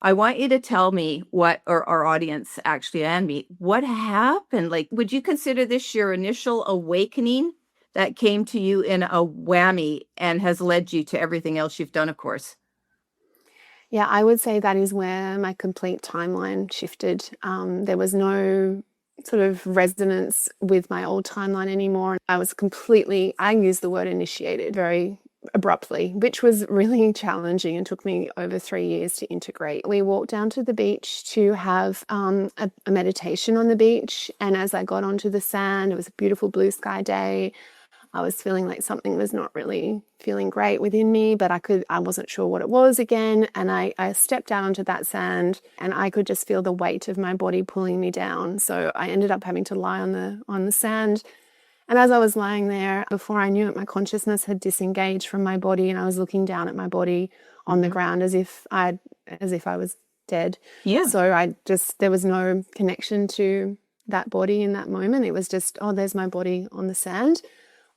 I want you to tell me what, or our audience actually and me, what happened? Like, would you consider this your initial awakening that came to you in a whammy and has led you to everything else you've done, of course? Yeah, I would say that is where my complete timeline shifted. There was no sort of resonance with my old timeline anymore. I used the word initiated very abruptly, which was really challenging and took me over 3 years to integrate. We walked down to the beach to have a meditation on the beach. And as I got onto the sand, it was a beautiful blue sky day. I was feeling like something was not really feeling great within me, but I wasn't sure what it was again. And I stepped out onto that sand and I could just feel the weight of my body pulling me down. So I ended up having to lie on the sand. And as I was lying there, before I knew it, my consciousness had disengaged from my body and I was looking down at my body on the ground as if I was dead. Yeah. So there was no connection to that body in that moment. It was just, oh, there's my body on the sand.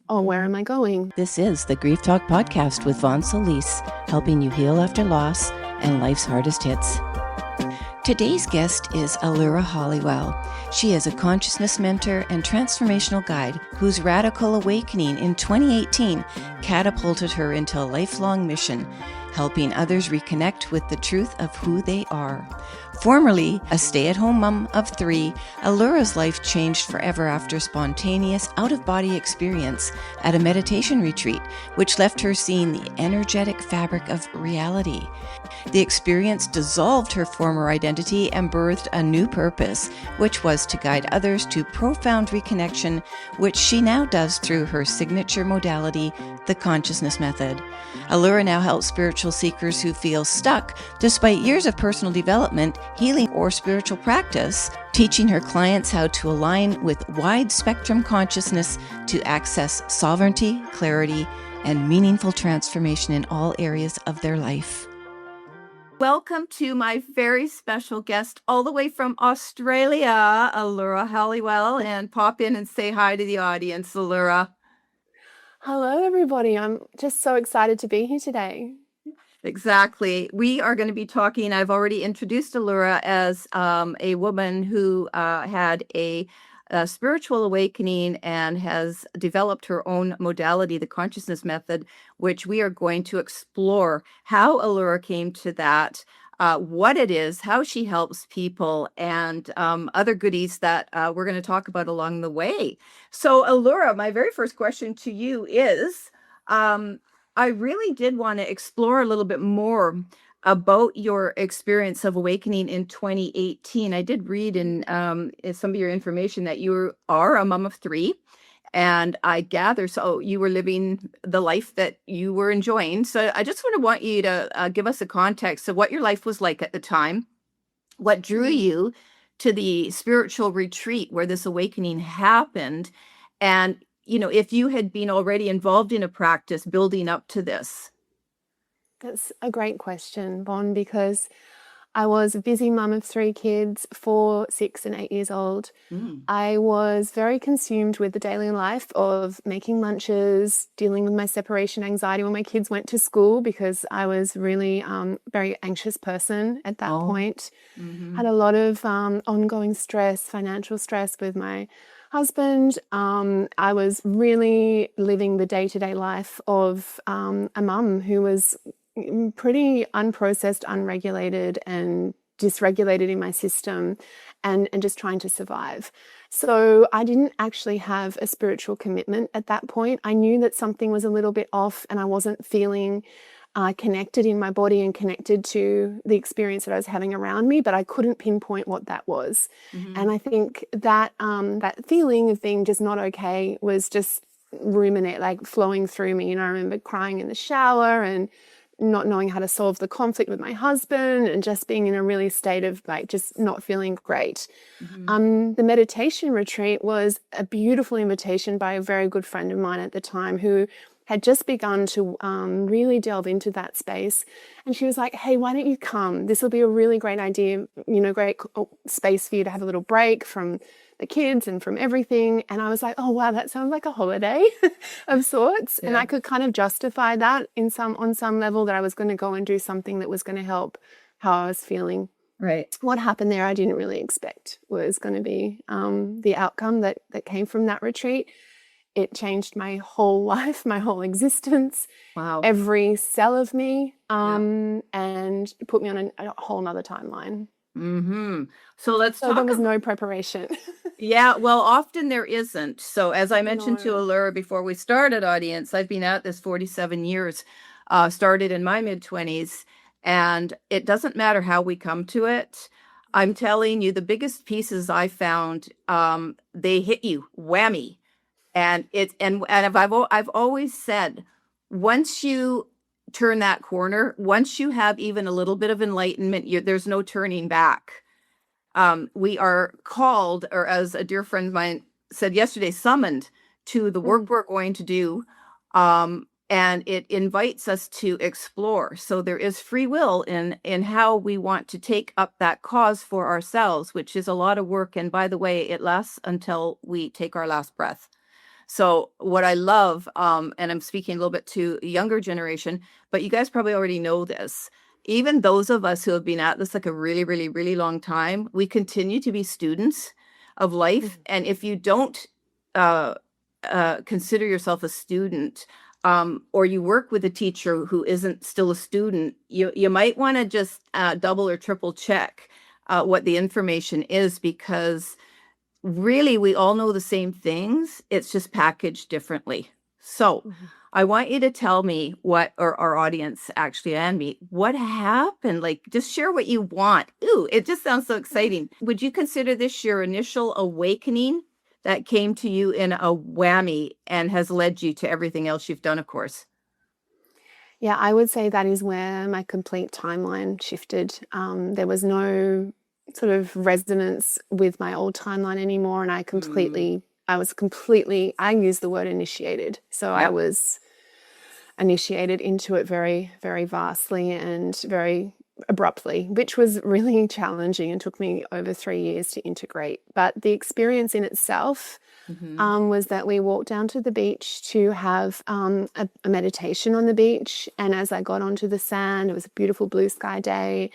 Oh, where am I going? This is the Grief Talk Podcast with Vaughn Solis, helping you heal after loss and life's hardest hits. Today's guest is Allura Halliwell. She is a consciousness mentor and transformational guide whose radical awakening in 2018 catapulted her into a lifelong mission, helping others reconnect with the truth of who they are. Formerly a stay-at-home mom of 3, Allura's life changed forever after a spontaneous out-of-body experience at a meditation retreat, which left her seeing the energetic fabric of reality. The experience dissolved her former identity and birthed a new purpose, which was to guide others to profound reconnection, which she now does through her signature modality, the consciousness method. Allura now helps spiritual seekers who feel stuck despite years of personal development, healing, or spiritual practice, teaching her clients how to align with wide spectrum consciousness to access sovereignty, clarity, and meaningful transformation in all areas of their life. Welcome to my very special guest all the way from Australia, Allura Halliwell, and pop in and say hi to the audience, Allura. Hello, everybody. I'm just so excited to be here today. Exactly. We are going to be talking. I've already introduced Allura as a woman who had a spiritual awakening and has developed her own modality, the consciousness method, which we are going to explore how Allura came to that, what it is, how she helps people, and other goodies that we're going to talk about along the way. So, Allura, my very first question to you is, I really did want to explore a little bit more about your experience of awakening in 2018. I did read in some of your information that you are a mom of 3, and I gather so you were living the life that you were enjoying. So I just want you to give us a context of what your life was like at the time, what drew you to the spiritual retreat where this awakening happened, and if you had been already involved in a practice building up to this. That's a great question, Vaughn, because I was a busy mum of 3 kids, 4, 6, and 8 years old. I was very consumed with the daily life of making lunches, dealing with my separation anxiety when my kids went to school, because I was really very anxious person at that point. Had a lot of ongoing stress, financial stress with my husband. I was really living the day-to-day life of a mum who was pretty unprocessed, unregulated, and dysregulated in my system, and just trying to survive. So I didn't actually have a spiritual commitment at that point. I knew that something was a little bit off and I wasn't feeling connected in my body and connected to the experience that I was having around me, but I couldn't pinpoint what that was. And I think that that feeling of being just not okay was just flowing through me. And I remember crying in the shower and not knowing how to solve the conflict with my husband and just being in a really state of just not feeling great. The meditation retreat was a beautiful invitation by a very good friend of mine at the time who had just begun to really delve into that space. And she was like, hey, why don't you come? This will be a really great idea, great space for you to have a little break from the kids and from everything. And I was like, oh, wow, that sounds like a holiday of sorts. Yeah. And I could kind of justify that on some level, that I was going to go and do something that was going to help how I was feeling. Right. What happened there I didn't really expect was going to be the outcome that came from that retreat. It changed my whole life, my whole existence, Wow. every cell of me, and put me on a whole nother timeline. Mm-hmm. So let's So talk there was about, no preparation. yeah, well, often there isn't. So as I mentioned to No. Allura before we started, audience, I've been at this 47 years, started in my mid-20s, and it doesn't matter how we come to it. I'm telling you, the biggest pieces I found, they hit you, whammy. And I've always said, once you turn that corner, once you have even a little bit of enlightenment, there's no turning back. We are called, or as a dear friend of mine said yesterday, summoned to the work we're going to do. And it invites us to explore. So there is free will in how we want to take up that cause for ourselves, which is a lot of work. And by the way, it lasts until we take our last breath. So what I love, and I'm speaking a little bit to a younger generation, but you guys probably already know this. Even those of us who have been at this like a really, really, really long time, we continue to be students of life. And if you don't consider yourself a student, or you work with a teacher who isn't still a student, you might want to just double or triple check what the information is, because really we all know the same things. It's just packaged differently. So I want you to tell me what, or our audience actually, and me, what happened. Like, just share what you want. Ooh, it just sounds so exciting. Would you consider this your initial awakening that came to you in a whammy and has led you to everything else you've done, of course? Yeah, I would say that is where my complete timeline shifted. There was no sort of resonance with my old timeline anymore, and I use the word initiated. So I was initiated into it very, very vastly and very abruptly, which was really challenging and took me over 3 years to integrate. But the experience in itself was that we walked down to the beach to have a meditation on the beach. And as I got onto the sand, it was a beautiful blue sky day.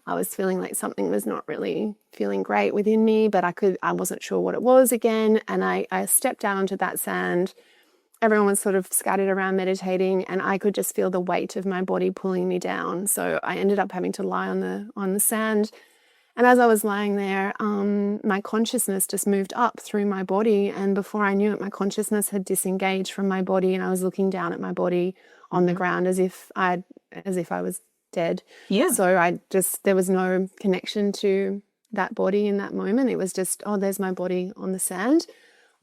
I was feeling like something was not really feeling great within me, but I wasn't sure what it was again. And I stepped down onto that sand. Everyone was sort of scattered around meditating, and I could just feel the weight of my body pulling me down. So I ended up having to lie on the sand. And as I was lying there, my consciousness just moved up through my body. And before I knew it, my consciousness had disengaged from my body, and I was looking down at my body on the ground as if I was dead. Yeah. So there was no connection to that body in that moment. It was just, oh, there's my body on the sand.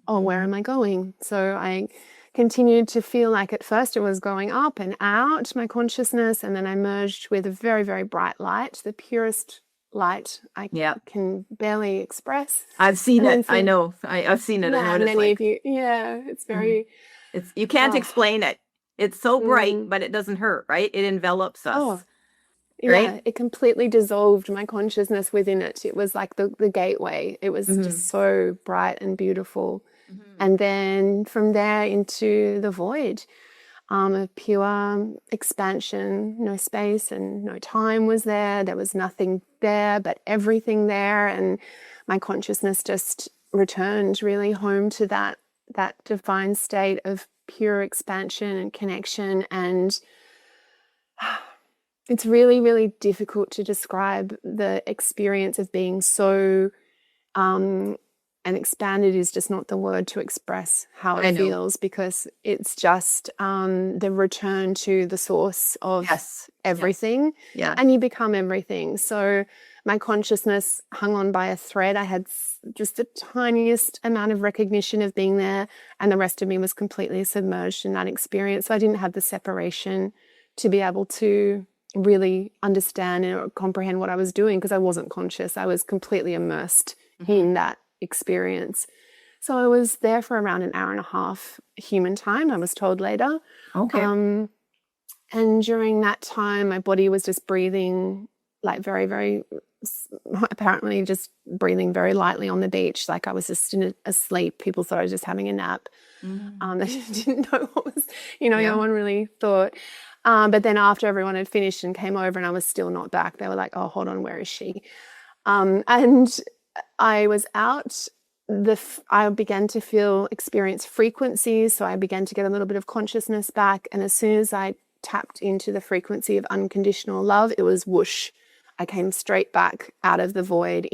Oh, where am I going? So I continued to feel like at first it was going up and out, my consciousness, and then I merged with a very, very bright light, the purest light I can barely express. I've seen it. I know. I've seen it. I know what it's like. It's very... You can't explain it. It's so bright, but it doesn't hurt, right? It envelops us. Oh, right? Yeah, it completely dissolved my consciousness within it. It was like the gateway. It was just so bright and beautiful. And then from there into the void, of pure expansion, no space and no time was there. There was nothing there, but everything there. And my consciousness just returned really home to that divine state of pure expansion and connection. And it's really, really difficult to describe the experience of being so and expanded is just not the word to express how it feels, because it's just the return to the source of everything. Yeah. And you become everything. So my consciousness hung on by a thread. I had just the tiniest amount of recognition of being there, and the rest of me was completely submerged in that experience. So I didn't have the separation to be able to really understand or comprehend what I was doing, because I wasn't conscious. I was completely immersed in that experience. So I was there for around an hour and a half human time, I was told later. Okay. And during that time, my body was just breathing like very, very, apparently just breathing very lightly on the beach, like I was just asleep. People thought I was just having a nap. They didn't know what was, no one really thought. But then after everyone had finished and came over and I was still not back, they were like, oh, hold on, where is she? And I was out. I began to experience frequencies. So I began to get a little bit of consciousness back. And as soon as I tapped into the frequency of unconditional love, it was whoosh. I came straight back out of the void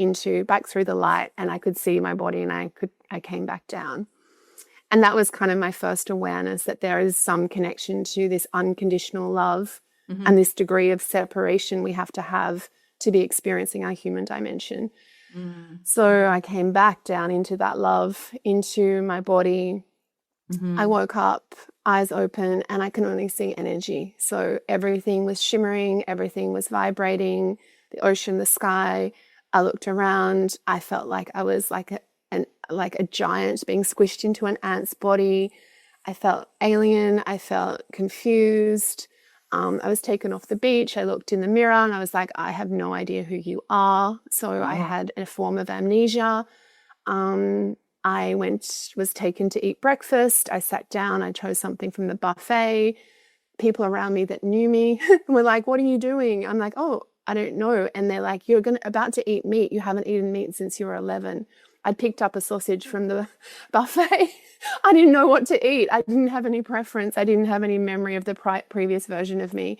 back through the light, and I could see my body, and I came back down. And that was kind of my first awareness that there is some connection to this unconditional love and this degree of separation we have to be experiencing our human dimension. So I came back down into that love, into my body. I woke up, eyes open, and I can only see energy. So everything was shimmering, everything was vibrating, the ocean, the sky. I looked around. I felt like I was like a giant being squished into an ant's body. I felt alien. I felt confused. I was taken off the beach. I looked in the mirror and I was like, I have no idea who you are. So I had a form of amnesia. I was taken to eat breakfast. I sat down. I chose something from the buffet. People around me that knew me were like, what are you doing? I'm like, oh, I don't know. And they're like, you're about to eat meat. You haven't eaten meat since you were 11. I picked up a sausage from the buffet. I didn't know what to eat. I didn't have any preference. I didn't have any memory of the previous version of me.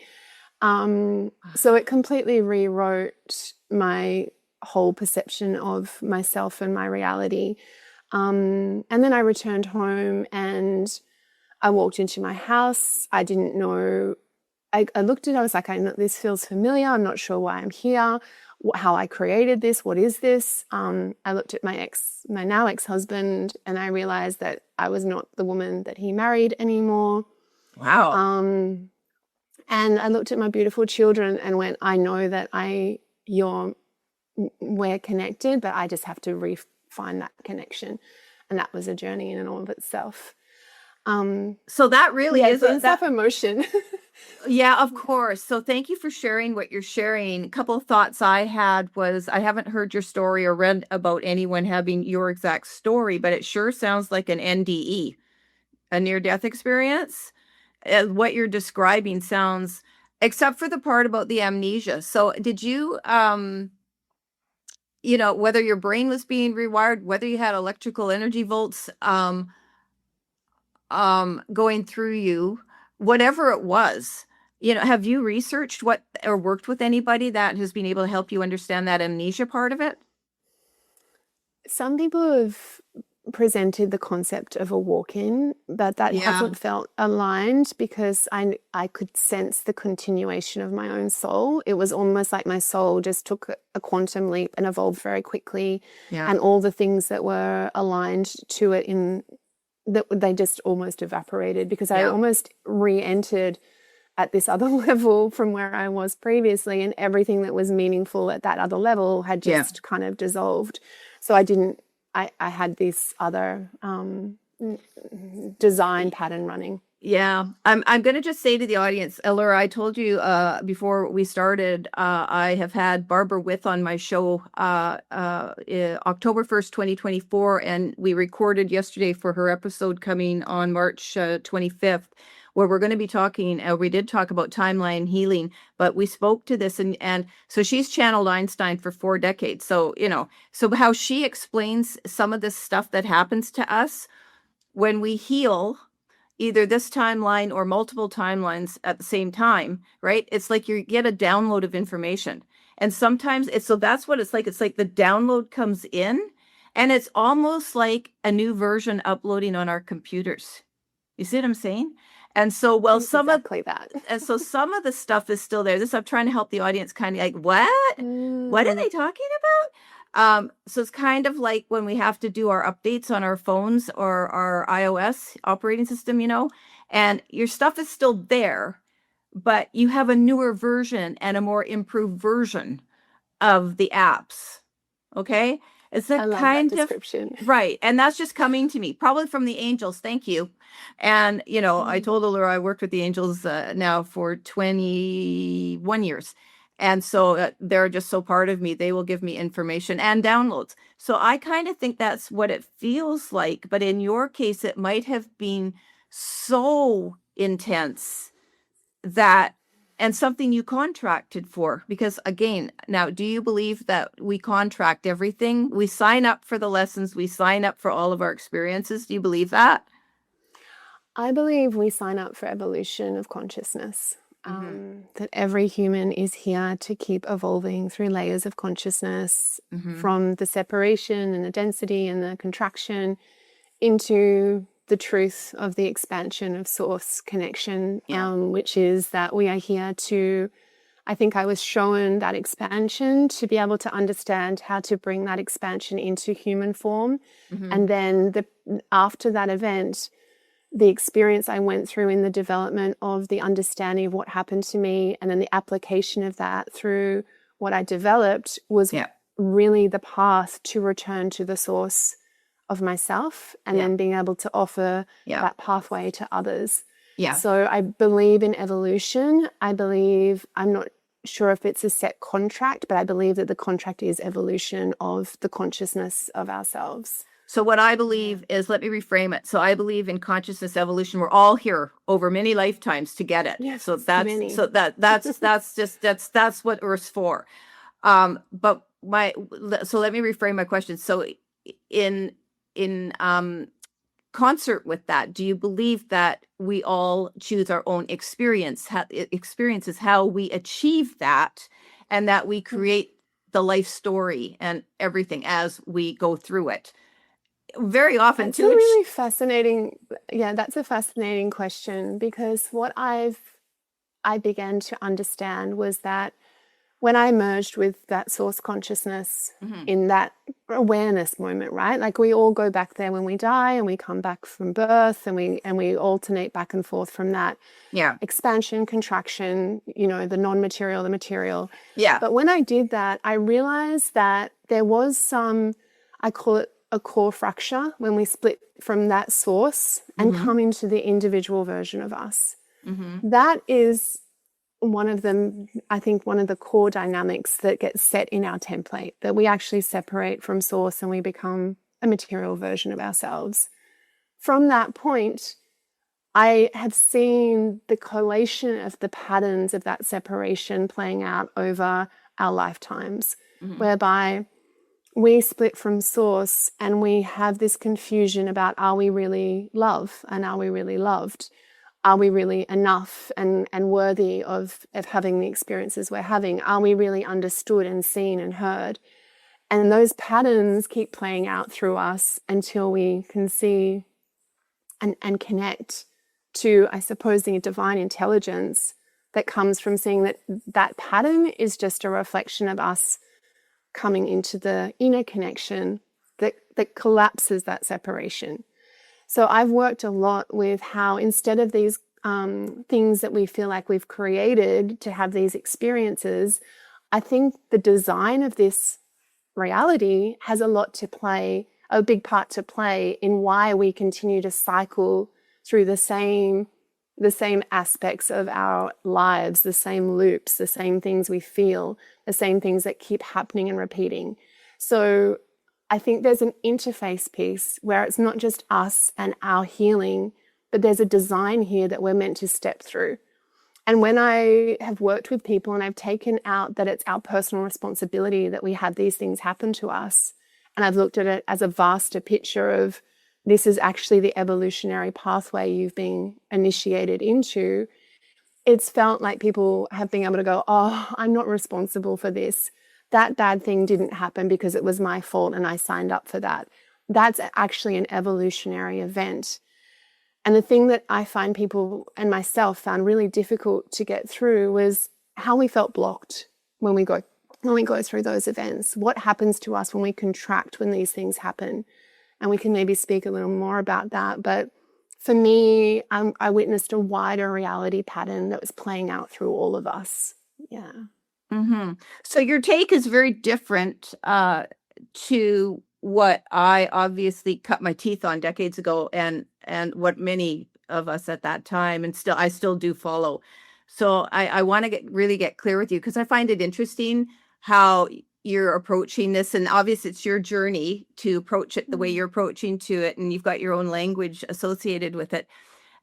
So it completely rewrote my whole perception of myself and my reality. And then I returned home and I walked into my house. I didn't know. I looked at it. I was like, this feels familiar. I'm not sure why I'm here. How I created this. What is this? I looked at my now ex-husband, and I realized that I was not the woman that he married anymore. Wow. And I looked at my beautiful children and went, I know that we're connected, but I just have to refine that connection. And that was a journey in and of itself. So that really is that emotion. Yeah, of course. So thank you for sharing what you're sharing. A couple of thoughts I had was I haven't heard your story or read about anyone having your exact story, but it sure sounds like an NDE, a near-death experience. What you're describing sounds, except for the part about the amnesia. So did you, whether your brain was being rewired, whether you had electrical energy volts going through you, whatever it was, have you researched what or worked with anybody that has been able to help you understand that amnesia part of it? Some people have presented the concept of a walk-in, but that hasn't felt aligned because I could sense the continuation of my own soul. It was almost like my soul just took a quantum leap and evolved very quickly. And all the things that were aligned to it they just almost evaporated because I almost re-entered at this other level from where I was previously, and everything that was meaningful at that other level had just kind of dissolved. So I had this other design pattern running. Yeah, I'm going to just say to the audience, Allura, I told you before we started, I have had Barbara With on my show October 1st, 2024, and we recorded yesterday for her episode coming on March 25th, where we're going to be talking, we did talk about timeline healing, but we spoke to this, and so she's channeled Einstein for 4 decades. So, so how she explains some of this stuff that happens to us when we heal, either this timeline or multiple timelines at the same time, right? It's like you get a download of information. And sometimes so that's what it's like. It's like the download comes in and it's almost like a new version uploading on our computers. You see what I'm saying? And so, Exactly that. And so some of the stuff is still there. I'm trying to help the audience kind of like, what? What are they talking about? So it's kind of like when we have to do our updates on our phones or our iOS operating system, and your stuff is still there, but you have a newer version and a more improved version of the apps. Okay. It's I love that description. Right. And that's just coming to me, probably from the angels. Thank you. And, I told Allura I worked with the angels now for 21 years. And so they're just so part of me. They will give me information and downloads. So I kind of think that's what it feels like. But in your case, it might have been so intense that, and something you contracted for. Because again, now, do you believe that we contract everything? We sign up for the lessons, we sign up for all of our experiences. Do you believe that? I believe we sign up for evolution of consciousness, that every human is here to keep evolving through layers of consciousness, from the separation and the density and the contraction into the truth of the expansion of source connection, which is that we are here to, I think I was shown that expansion to be able to understand how to bring that expansion into human form. And then after that event, the experience I went through in the development of the understanding of what happened to me, and then the application of that through what I developed was really the path to return to the source of myself, and then being able to offer that pathway to others. So I believe in evolution. I believe, I'm not sure if it's a set contract, but I believe that the contract is evolution of the consciousness of ourselves. So what I believe is, let me reframe it. So I believe in consciousness evolution. We're all here over many lifetimes to get it. Yes, So that's many. that's what Earth's for. So let me reframe my question. So in concert with that, do you believe that we all choose our own experiences, how we achieve that, and that we create the life story and everything as we go through it? Very often that's a fascinating question, because what I began to understand was that when I merged with that source consciousness in that awareness moment, right? Like we all go back there when we die, and we come back from birth, and we alternate back and forth from that expansion, contraction, the non-material, the material. But when I did that, I realized that there was some, I call it a core fracture, when we split from that source and come into the individual version of us. That is one of the core dynamics that gets set in our template, that we actually separate from source and we become a material version of ourselves. From that point, I have seen the collation of the patterns of that separation playing out over our lifetimes, whereby we split from source and we have this confusion about, are we really love, and are we really loved? Are we really enough and worthy of having the experiences we're having? Are we really understood and seen and heard? And those patterns keep playing out through us until we can see and connect to, I suppose, the divine intelligence that comes from seeing that that pattern is just a reflection of us coming into the inner connection that collapses that separation. So I've worked a lot with how, instead of these things that we feel like we've created to have these experiences, I think the design of this reality has a big part to play in why we continue to cycle through the same aspects of our lives, the same loops, the same things we feel, the same things that keep happening and repeating. So I think there's an interface piece where it's not just us and our healing, but there's a design here that we're meant to step through. And when I have worked with people and I've taken out that it's our personal responsibility that we have these things happen to us, and I've looked at it as a vaster picture of, this is actually the evolutionary pathway you've been initiated into, it's felt like people have been able to go, oh, I'm not responsible for this. That bad thing didn't happen because it was my fault and I signed up for that. That's actually an evolutionary event. And the thing that I find people and myself found really difficult to get through was how we felt blocked when we go through those events. What happens to us when we contract when these things happen? And we can maybe speak a little more about that. But for me, I witnessed a wider reality pattern that was playing out through all of us. Yeah. So your take is very different to what I obviously cut my teeth on decades ago, and what many of us at that time, and I still do follow. So I want to really get clear with you, because I find it interesting how you're approaching this, and obviously it's your journey to approach it the way you're approaching to it, and you've got your own language associated with it.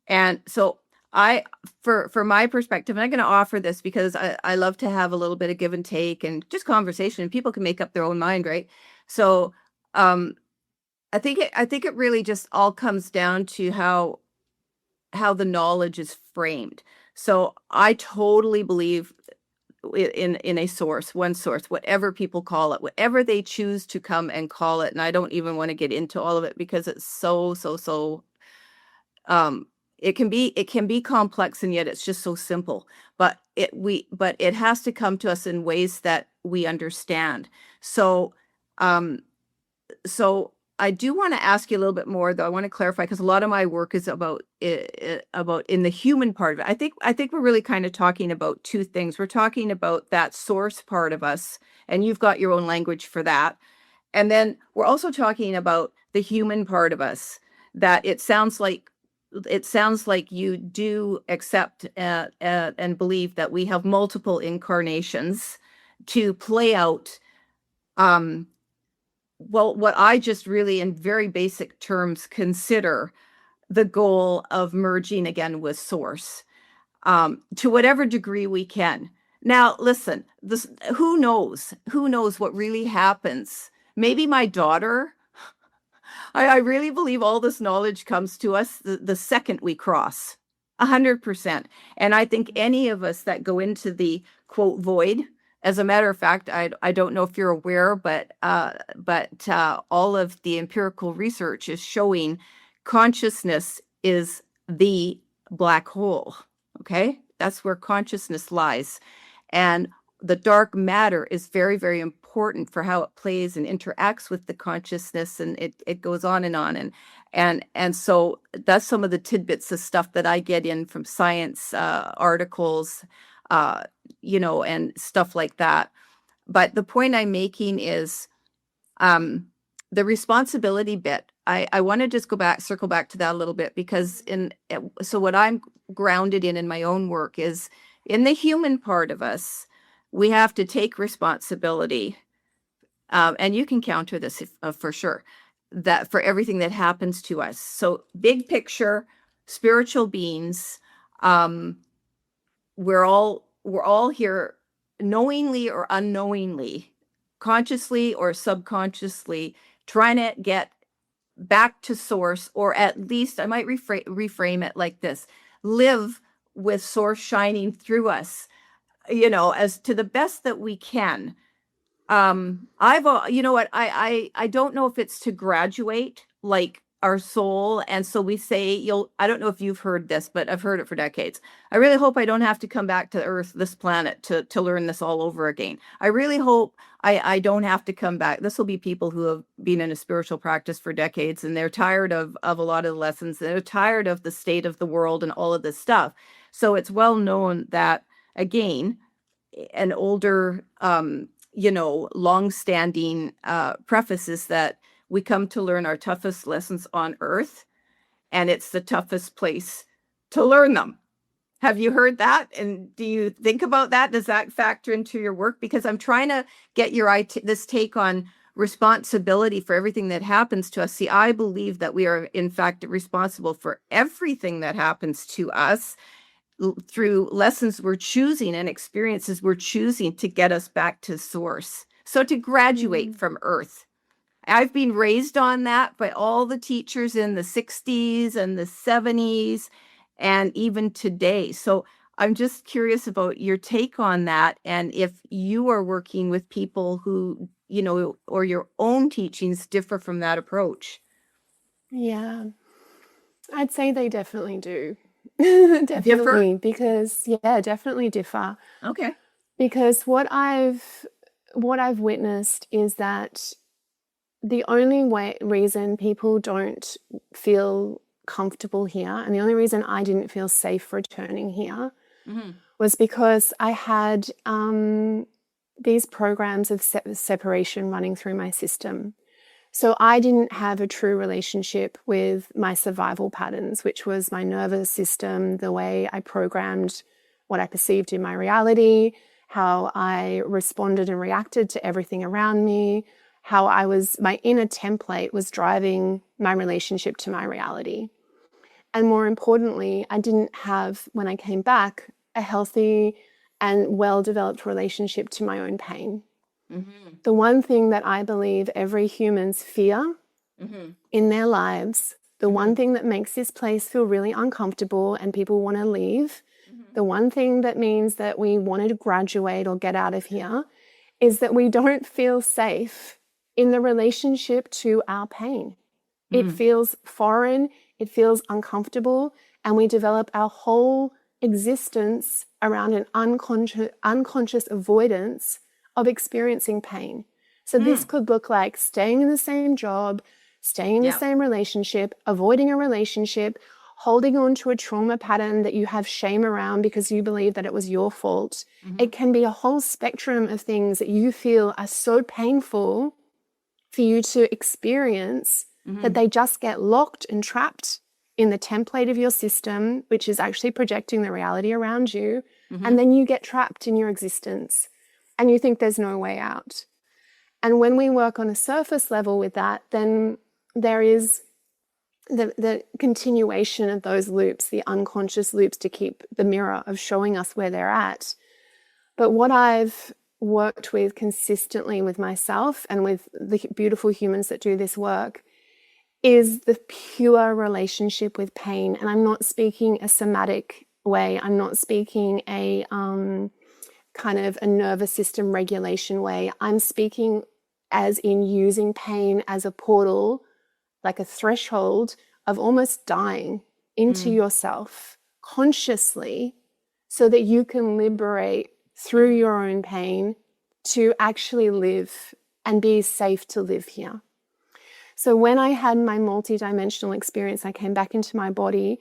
And so I for my perspective, and I'm going to offer this because I love to have a little bit of give and take and just conversation, and people can make up their own mind, right? So um I think it really just all comes down to how the knowledge is framed. So I totally believe in a source, one source, whatever people call it, whatever they choose to come and call it. And I don't even want to get into all of it because it's so um it can be complex, and yet it's just so simple. But it has to come to us in ways that we understand. So um so I do want to ask you a little bit more, though. I want to clarify because a lot of my work is about in the human part of it. I think we're really kind of talking about two things. We're talking about that source part of us, and you've got your own language for that. And then we're also talking about the human part of us, that it sounds like you do accept and believe that we have multiple incarnations to play out well, what I just really, in very basic terms, consider the goal of merging again with source, to whatever degree we can. Now, listen, this, who knows what really happens? Maybe my daughter, I really believe all this knowledge comes to us the second we cross, 100%. And I think any of us that go into the quote void, as a matter of fact, I don't know if you're aware, but all of the empirical research is showing consciousness is the black hole. Okay, that's where consciousness lies, and the dark matter is very, very important for how it plays and interacts with the consciousness, and it goes on and on. And so that's some of the tidbits of stuff that I get in from science articles, uh, and stuff like that. But the point I'm making is um, the responsibility bit. I want to just circle back to that a little bit, because so what I'm grounded in my own work is in the human part of us. We have to take responsibility, and you can counter this for sure, that for everything that happens to us. So big picture, spiritual beings, um, we're all here knowingly or unknowingly, consciously or subconsciously, trying to get back to source, or at least I might reframe it like this: live with source shining through us, as to the best that we can. You know what, I don't know if it's to graduate like our soul. And so we say, I don't know if you've heard this, but I've heard it for decades. I really hope I don't have to come back to Earth, this planet, to learn this all over again. I really hope I don't have to come back. This will be people who have been in a spiritual practice for decades, and they're tired of a lot of the lessons. They're tired of the state of the world and all of this stuff. So it's well known that, again, an older, long-standing preface is that we come to learn our toughest lessons on Earth, and it's the toughest place to learn them. Have you heard that? And do you think about that? Does that factor into your work? Because I'm trying to get this take on responsibility for everything that happens to us. See, I believe that we are, in fact, responsible for everything that happens to us through lessons we're choosing and experiences we're choosing to get us back to source. So to graduate from Earth. I've been raised on that by all the teachers in the 60s and the 70s and even today. So I'm just curious about your take on that, and if you are working with people who, or your own teachings differ from that approach. Yeah, I'd say they definitely do. Definitely, Differ? because definitely differ. Okay. Because what I've witnessed is that the only reason people don't feel comfortable here, and the only reason I didn't feel safe returning here, was because I had these programs of separation running through my system. So I didn't have a true relationship with my survival patterns, which was my nervous system, the way I programmed what I perceived in my reality, how I responded and reacted to everything around me, how my inner template was driving my relationship to my reality. And more importantly, I didn't have, when I came back, a healthy and well-developed relationship to my own pain. The one thing that I believe every human's fear in their lives, the one thing that makes this place feel really uncomfortable and people want to leave, the one thing that means that we want to graduate or get out of here, is that we don't feel safe in the relationship to our pain. It feels foreign, it feels uncomfortable, and we develop our whole existence around an unconscious avoidance of experiencing pain. So this could look like staying in the same job, staying in the same relationship, avoiding a relationship, holding on to a trauma pattern that you have shame around because you believe that it was your fault. It can be a whole spectrum of things that you feel are so painful for you to experience that they just get locked and trapped in the template of your system, which is actually projecting the reality around you. And then you get trapped in your existence and you think there's no way out. And when we work on a surface level with that, then there is the continuation of those loops, the unconscious loops to keep the mirror of showing us where they're at. But what I've worked with consistently with myself and with the beautiful humans that do this work is the pure relationship with pain. And I'm not speaking a somatic way. I'm not speaking a kind of a nervous system regulation way. I'm speaking as in using pain as a portal, like a threshold of almost dying into yourself consciously so that you can liberate through your own pain to actually live and be safe to live here. So when I had my multidimensional experience, I came back into my body,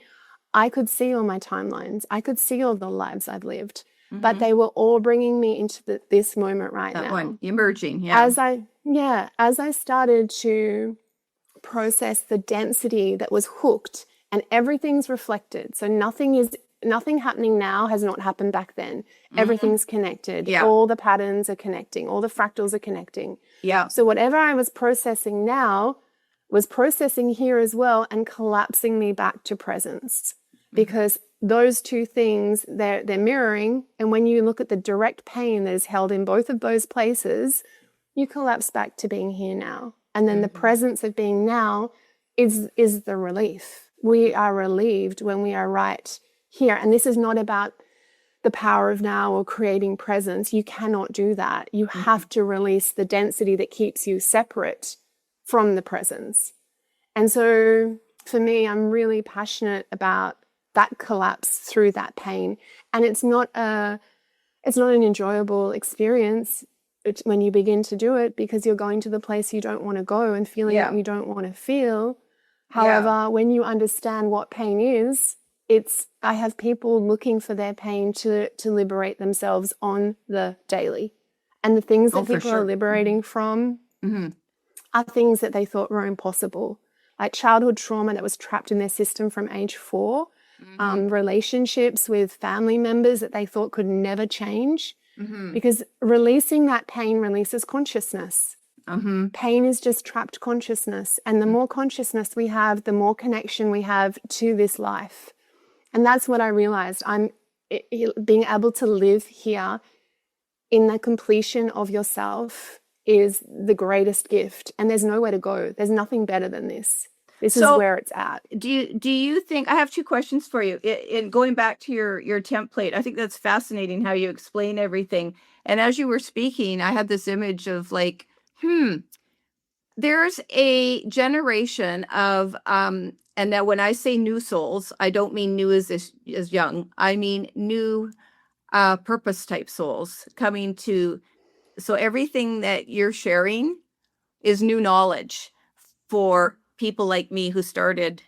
I could see all my timelines. I could see all the lives I've lived, but they were all bringing me into this moment right now. That one, emerging, As I started to process the density that was hooked and everything's reflected. So nothing happening now has not happened back then. Everything's connected. Yeah. All the patterns are connecting. All the fractals are connecting. Yeah. So whatever I was processing now was processing here as well and collapsing me back to presence. Because those two things, they're mirroring. And when you look at the direct pain that is held in both of those places, you collapse back to being here now. And then the presence of being now is the relief. We are relieved when we are right here. And this is not about the power of now or creating presence. You cannot do that. You have to release the density that keeps you separate from the presence. And so for me, I'm really passionate about that collapse through that pain. And it's not an enjoyable experience when you begin to do it because you're going to the place you don't want to go and feeling what you don't want to feel. However, when you understand what pain is, I have people looking for their pain to liberate themselves on the daily. And the things that people are liberating from are things that they thought were impossible, like childhood trauma that was trapped in their system from age 4, relationships with family members that they thought could never change, because releasing that pain releases consciousness. Pain is just trapped consciousness. And the more consciousness we have, the more connection we have to this life. And that's what I realized. Being able to live here in the completion of yourself is the greatest gift. And there's nowhere to go. There's nothing better than this. This is where it's at. Do you think, I have 2 questions for you. In going back to your template, I think that's fascinating how you explain everything. And as you were speaking, I had this image of like, there's a generation of, and now when I say new souls, I don't mean new as young. I mean new purpose type souls coming to, so everything that you're sharing is new knowledge for people like me who started,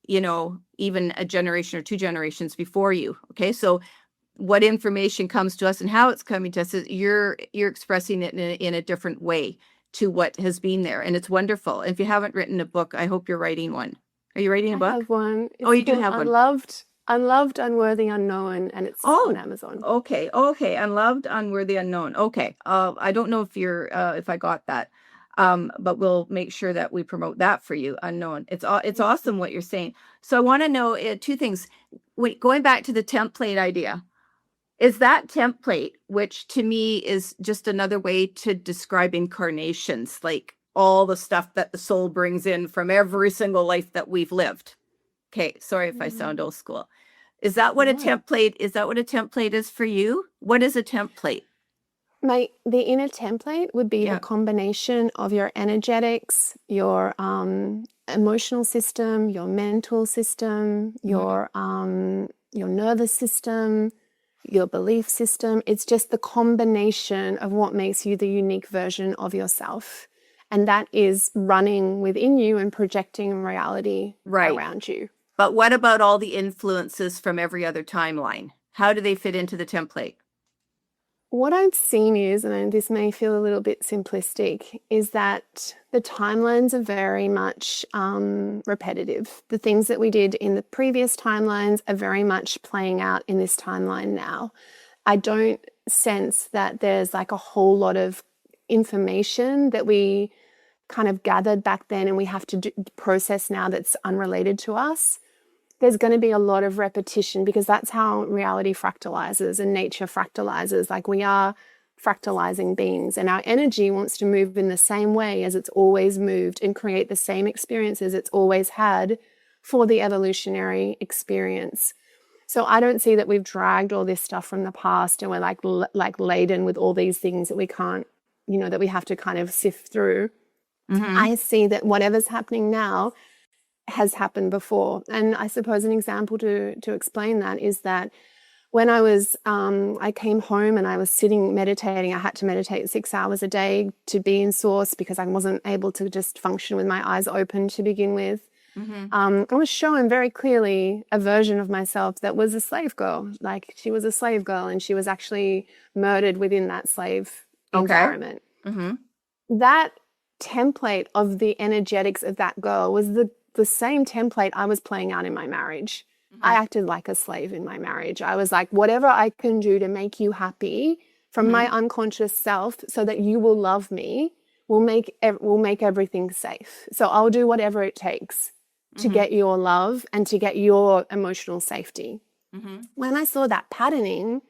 even a generation or 2 generations before you. Okay. So what information comes to us and how it's coming to us is you're expressing it in a different way to what has been there. And it's wonderful. If you haven't written a book, I hope you're writing one. Are you writing a book? I have one. Oh, you do have one. Unloved, Unworthy, Unknown, and it's on Amazon. Okay. Unloved, Unworthy, Unknown. Okay. I don't know if I got that. But we'll make sure that we promote that for you, unknown. It's awesome what you're saying. So I want to know two things. Going back to the template idea, is that template, which to me is just another way to describe incarnations, like all the stuff that the soul brings in from every single life that we've lived. Okay, sorry if I sound old school. Is that what a template is for you? What is a template? The inner template would be the combination of your energetics, your emotional system, your mental system, your nervous system, your belief system. It's just the combination of what makes you the unique version of yourself. And that is running within you and projecting reality around you. But what about all the influences from every other timeline? How do they fit into the template? What I've seen is, and this may feel a little bit simplistic, is that the timelines are very much repetitive. The things that we did in the previous timelines are very much playing out in this timeline now. I don't sense that there's like a whole lot of information that we kind of gathered back then and we have to process now that's unrelated to us. There's going to be a lot of repetition because that's how reality fractalizes and nature fractalizes. Like we are fractalizing beings and our energy wants to move in the same way as it's always moved and create the same experiences it's always had for the evolutionary experience. So I don't see that we've dragged all this stuff from the past and we're like laden with all these things that we can't, that we have to kind of sift through. I see that whatever's happening now has happened before. And I suppose an example to explain that is that when I came home and I was sitting meditating, I had to meditate 6 hours a day to be in source because I wasn't able to just function with my eyes open to begin with. I was showing very clearly a version of myself that was a slave girl. Like she was a slave girl and she was actually murdered within that slave environment. That template of the energetics of that girl was the same template I was playing out in my marriage. I acted like a slave in my marriage. I was like, whatever I can do to make you happy from my unconscious self so that you will love me will make everything safe. So I'll do whatever it takes to get your love and to get your emotional safety. When I saw that patterning,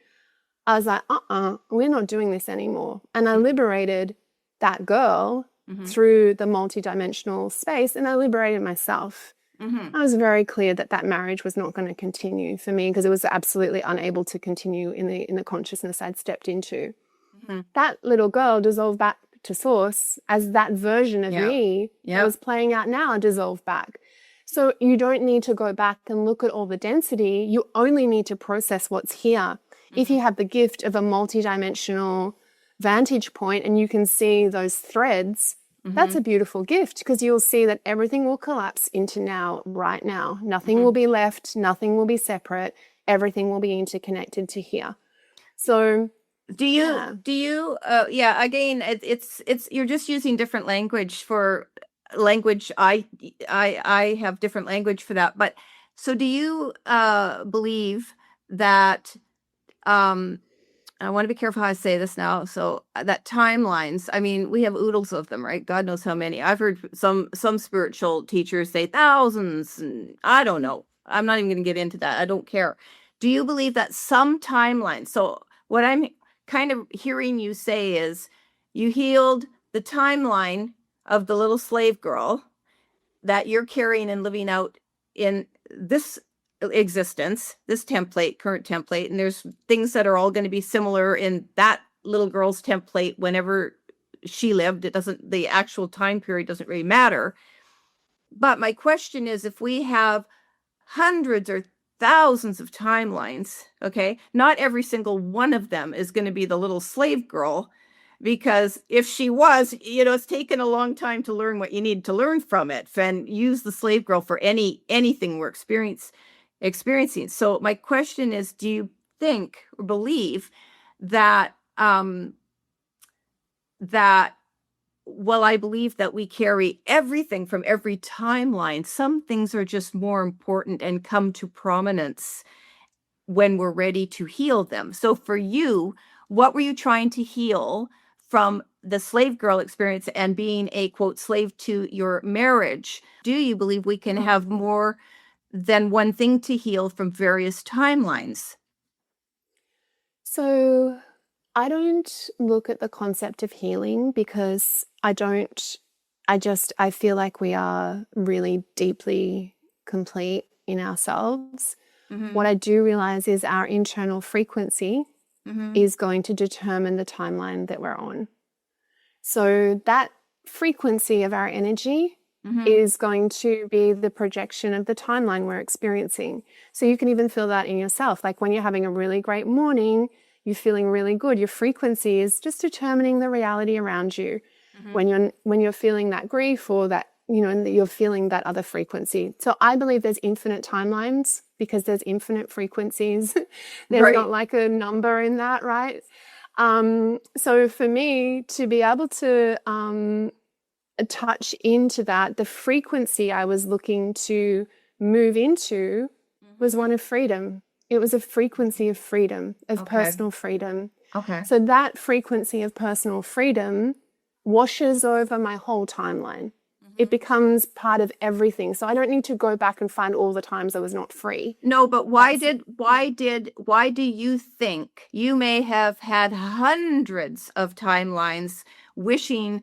I was like, we're not doing this anymore. And I liberated that girl through the multidimensional space, and I liberated myself. I was very clear that marriage was not going to continue for me because it was absolutely unable to continue in the consciousness I'd stepped into. That little girl dissolved back to source as that version of me that was playing out now dissolved back. So you don't need to go back and look at all the density. You only need to process what's here. If you have the gift of a multidimensional vantage point and you can see those threads, that's a beautiful gift because you'll see that everything will collapse into now, right now. Nothing will be left. Nothing will be separate. Everything will be interconnected to here. So again, it's you're just using different language for language. I have different language for that. But so do you believe that I want to be careful how I say this now. So that timelines, I mean, we have oodles of them, right? God knows how many. I've heard some spiritual teachers say thousands, and I don't know. I'm not even going to get into that. I don't care. Do you believe that some timelines? So what I'm kind of hearing you say is you healed the timeline of the little slave girl that you're carrying and living out in this existence, this template, current template, and there's things that are all going to be similar in that little girl's template whenever she lived. The actual time period doesn't really matter. But my question is, if we have hundreds or thousands of timelines, okay, not every single one of them is going to be the little slave girl, because if she was, it's taken a long time to learn what you need to learn from it and use the slave girl for anything we're experiencing. So my question is, do you think or believe that I believe that we carry everything from every timeline. Some things are just more important and come to prominence when we're ready to heal them. So for you, what were you trying to heal from the slave girl experience and being a quote slave to your marriage, do you believe we can have more than one thing to heal from various timelines? So I don't look at the concept of healing because I feel like we are really deeply complete in ourselves. What I do realize is our internal frequency is going to determine the timeline that we're on. So that frequency of our energy is going to be the projection of the timeline we're experiencing. So you can even feel that in yourself. Like when you're having a really great morning, you're feeling really good. Your frequency is just determining the reality around you. When you're feeling that grief or that, and you're feeling that other frequency. So I believe there's infinite timelines because there's infinite frequencies. There's not like a number in that, right? So for me to be able to touch into that, the frequency I was looking to move into was one of freedom. It was a frequency of freedom, of personal freedom. So that frequency of personal freedom washes over my whole timeline. It becomes part of everything. So I don't need to go back and find all the times I was not free. No, but why do you think you may have had hundreds of timelines wishing,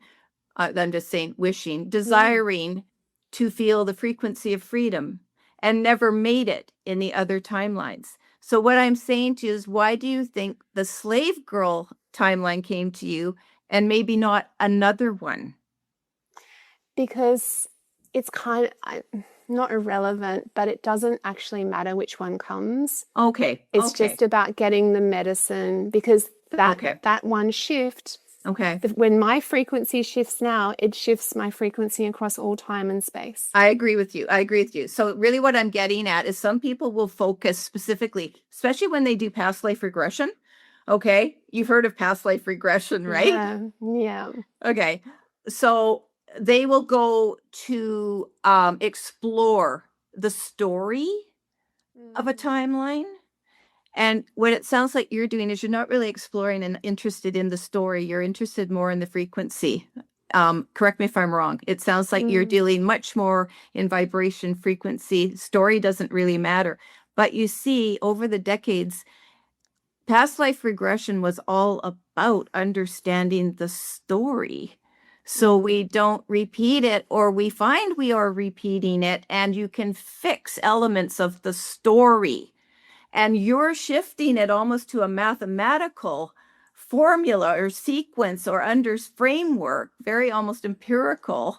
I'm just saying wishing, desiring to feel the frequency of freedom and never made it in the other timelines? So what I'm saying to you is, why do you think the slave girl timeline came to you and maybe not another one? Because it's kind of not irrelevant, but it doesn't actually matter which one comes. It's just about getting the medicine, because that one shift, when my frequency shifts now, it shifts my frequency across all time and space. I agree with you. So really what I'm getting at is some people will focus specifically, especially when they do past life regression. Okay. You've heard of past life regression, right? Yeah. Okay. So they will go to explore the story of a timeline. And what it sounds like you're doing is you're not really exploring and interested in the story. You're interested more in the frequency. Correct me if I'm wrong. It sounds like you're dealing much more in vibration, frequency. Story doesn't really matter. But you see, over the decades, past life regression was all about understanding the story, so we don't repeat it, or we find we are repeating it, and you can fix elements of the story. And you're shifting it almost to a mathematical formula or sequence or framework, very almost empirical,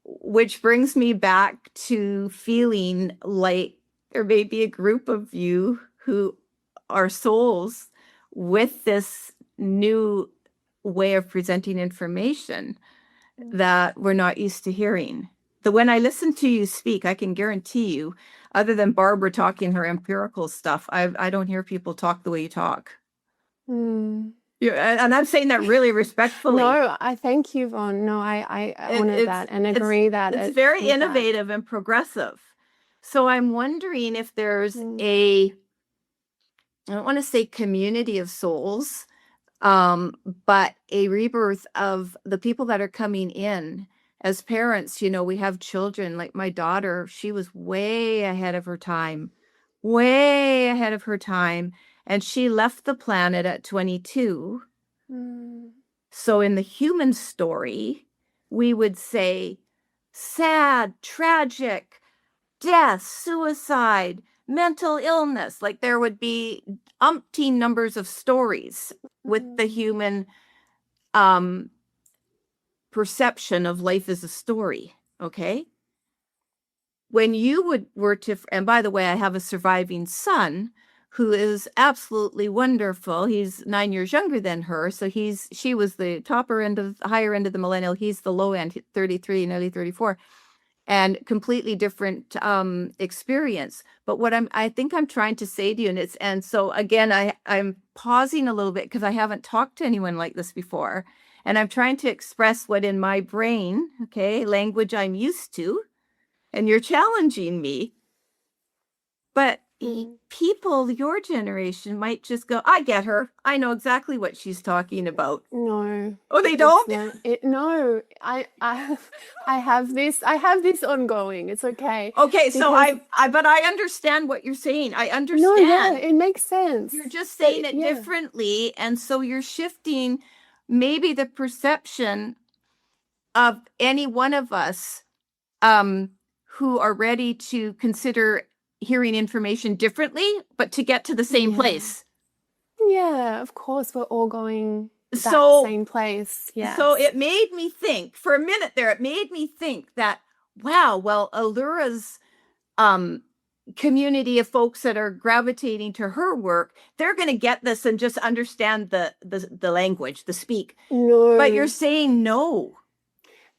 which brings me back to feeling like there may be a group of you who are souls with this new way of presenting information that we're not used to hearing. When I listen to you speak, I can guarantee you, other than Barbara talking her empirical stuff, I don't hear people talk the way you talk. And I'm saying that really respectfully. No, I thank you, Vaughn. No, I honor that and agree that it's very innovative and progressive. So I'm wondering if there's I don't want to say community of souls, but a rebirth of the people that are coming in. As parents, we have children. Like my daughter, she was way ahead of her time, and she left the planet at 22. So in the human story, we would say sad, tragic, death, suicide, mental illness. Like there would be umpteen numbers of stories with the human perception of life as a story. Okay. When you were to, and by the way, I have a surviving son who is absolutely wonderful. He's 9 years younger than her. So she was the higher end of the millennial. He's the low end, 33, nearly 34. And completely different experience. But what I think I'm trying to say to you, and so again, I'm pausing a little bit because I haven't talked to anyone like this before. And I'm trying to express what in my brain, language I'm used to, and you're challenging me. But people your generation might just go, I get her. I know exactly what she's talking about. No. Oh, they It's don't? not. No. I have this ongoing. It's okay. Okay, so Because but I understand what you're saying. I no, yeah, understand. it makes sense. You're just But saying it yeah. differently, and so you're shifting maybe the perception of any one of us who are ready to consider hearing information differently, but to get to the same Yeah. place. Yeah, of course, we're all going that So same place. Yes. so it made me think for a minute there, it made me think that, wow, well, Allura's community of folks that are gravitating to her work, they're going to get this and just understand the language, the speak. No. But you're saying no.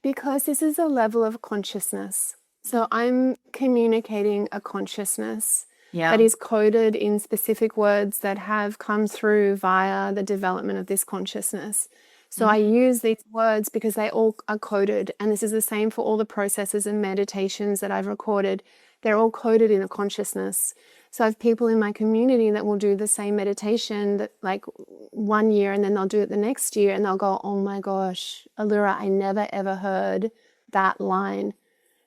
Because this is a level of consciousness. So I'm communicating a consciousness that is coded in specific words that have come through via the development of this consciousness. So I use these words because they all are coded. And this is the same for all the processes and meditations that I've recorded. They're all coded in a consciousness. So I have people in my community that will do the same meditation that like 1 year, and then they'll do it the next year and they'll go, oh my gosh, Allura, I never ever heard that line.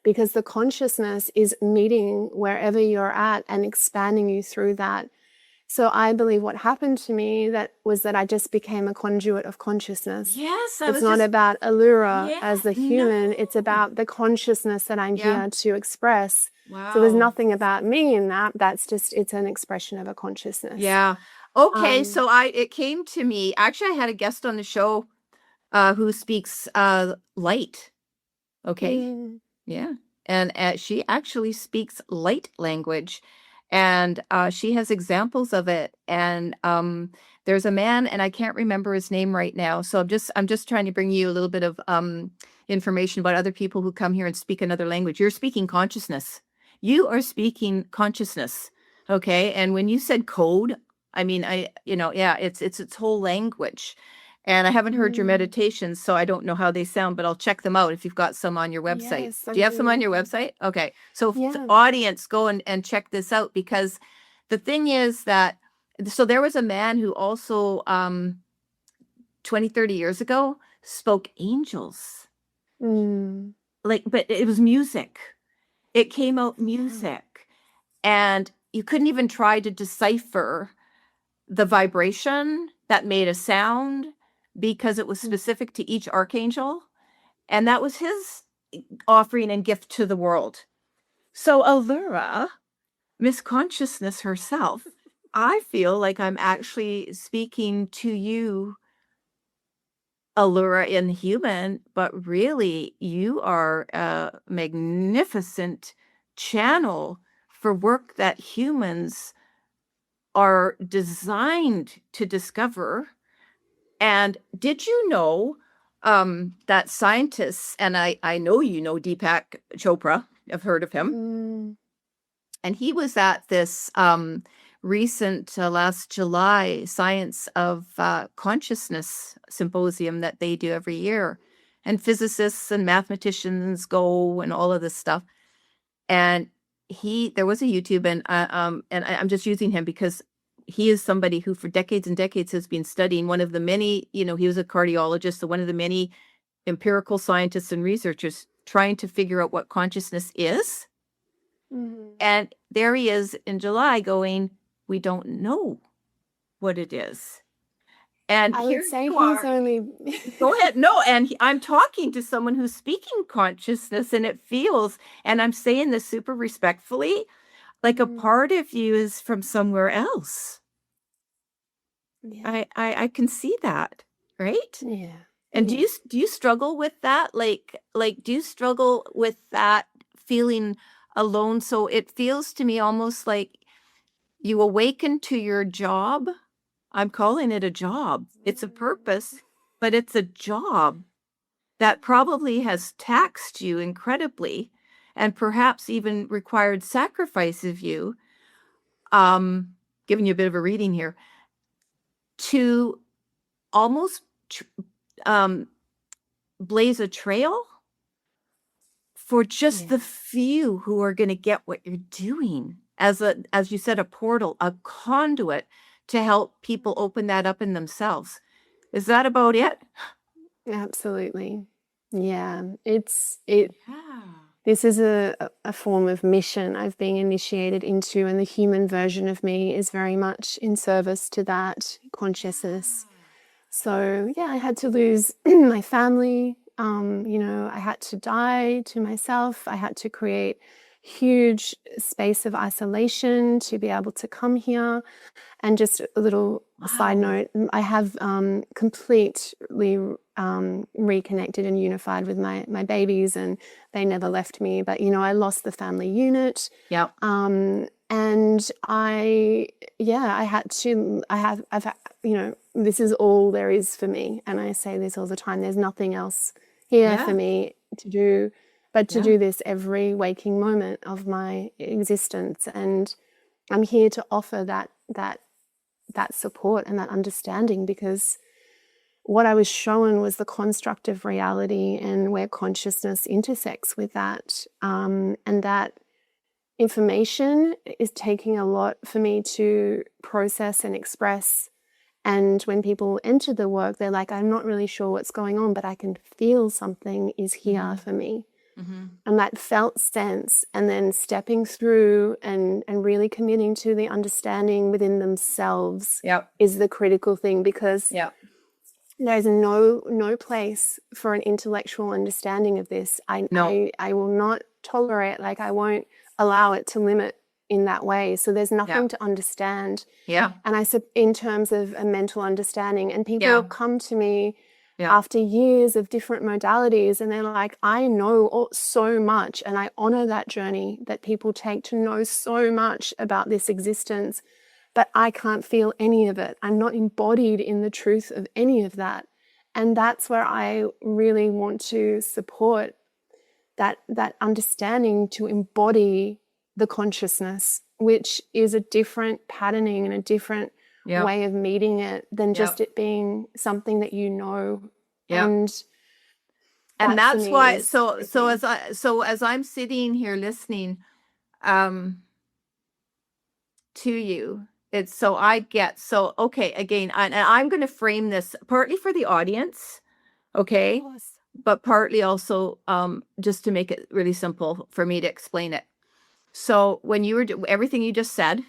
Because the consciousness is meeting wherever you're at and expanding you through that. So I believe what happened to me was that I just became a conduit of consciousness. Yes, It's not about Allura as the human. no. It's about the consciousness that I'm here to express. Wow. So there's nothing about me in that. That's just, it's an expression of a consciousness. Yeah. Okay. So it came to me. Actually, I had a guest on the show who speaks light. Okay. Yeah. And she actually speaks light language, and she has examples of it. And there's a man, and I can't remember his name right now. So I'm just trying to bring you a little bit of information about other people who come here and speak another language. You're speaking consciousness. You are speaking consciousness. Okay. And when you said code, I mean, it's its whole language. And I haven't heard your meditations, so I don't know how they sound, but I'll check them out if you've got some on your website. Yes, Do you have some on your website? Okay. So Yeah. audience, go and check this out, because the thing is that, so there was a man who also 20, 30 years ago spoke angels. But it was music. It came out music. And you couldn't even try to decipher the vibration that made a sound, because it was specific to each archangel. And that was his offering and gift to the world. So Allura, Miss Consciousness herself, I feel like I'm actually speaking to you, Allura, in human, but really you are a magnificent channel for work that humans are designed to discover. And did you know that scientists, and I know you know Deepak Chopra, I've heard of him, and he was at this recent last July Science of Consciousness symposium that they do every year, and physicists and mathematicians go and all of this stuff. And there was a YouTube, and I'm just using him because he is somebody who for decades and decades has been studying, one of the many, he was a cardiologist, so one of the many empirical scientists and researchers trying to figure out what consciousness is. And there he is in July going, we don't know what it is. And I here would say you he's are. only Go ahead. No, and I'm talking to someone who's speaking consciousness, and it feels, and I'm saying this super respectfully, like a part of you is from somewhere else. Yeah. I can see that, right? Yeah. And do you struggle with that? Like do you struggle with that feeling alone? So it feels to me almost like you awaken to your job. I'm calling it a job. It's a purpose, but it's a job that probably has taxed you incredibly, and perhaps even required sacrifice of you, giving you a bit of a reading here, to almost blaze a trail for just the few who are going to get what you're doing. as as you said, a portal, a conduit to help people open that up in themselves. Is that about it? Absolutely. Yeah. Yeah. This is a form of mission I've been initiated into, and the human version of me is very much in service to that consciousness. So yeah, I had to lose my family. I had to die to myself. I had to create huge space of isolation to be able to come here. And just a little side note, I have completely reconnected and unified with my babies, and they never left me. But, I lost the family unit. Yep. And this is all there is for me. And I say this all the time. There's nothing else here for me to do, but to do this every waking moment of my existence. And I'm here to offer that support and that understanding, because what I was shown was the construct of reality and where consciousness intersects with that. And that information is taking a lot for me to process and express. And when people enter the work, they're like, I'm not really sure what's going on, but I can feel something is here for me. And that felt sense, and then stepping through and really committing to the understanding within themselves is the critical thing, because there's no place for an intellectual understanding of this. I will not tolerate, I won't allow it to limit in that way. So there's nothing to understand. And I said, in terms of a mental understanding, and people come to me after years of different modalities, and they're like, I know so much, and I honor that journey that people take to know so much about this existence, but I can't feel any of it. I'm not embodied in the truth of any of that. And that's where I really want to support that understanding, to embody the consciousness, which is a different patterning and a different way of meeting it than just it being something that and that's why as I'm sitting here listening to you, it's so I get okay, again, and I'm going to frame this partly for the audience, okay, but partly also just to make it really simple for me to explain it. So when you were everything you just said,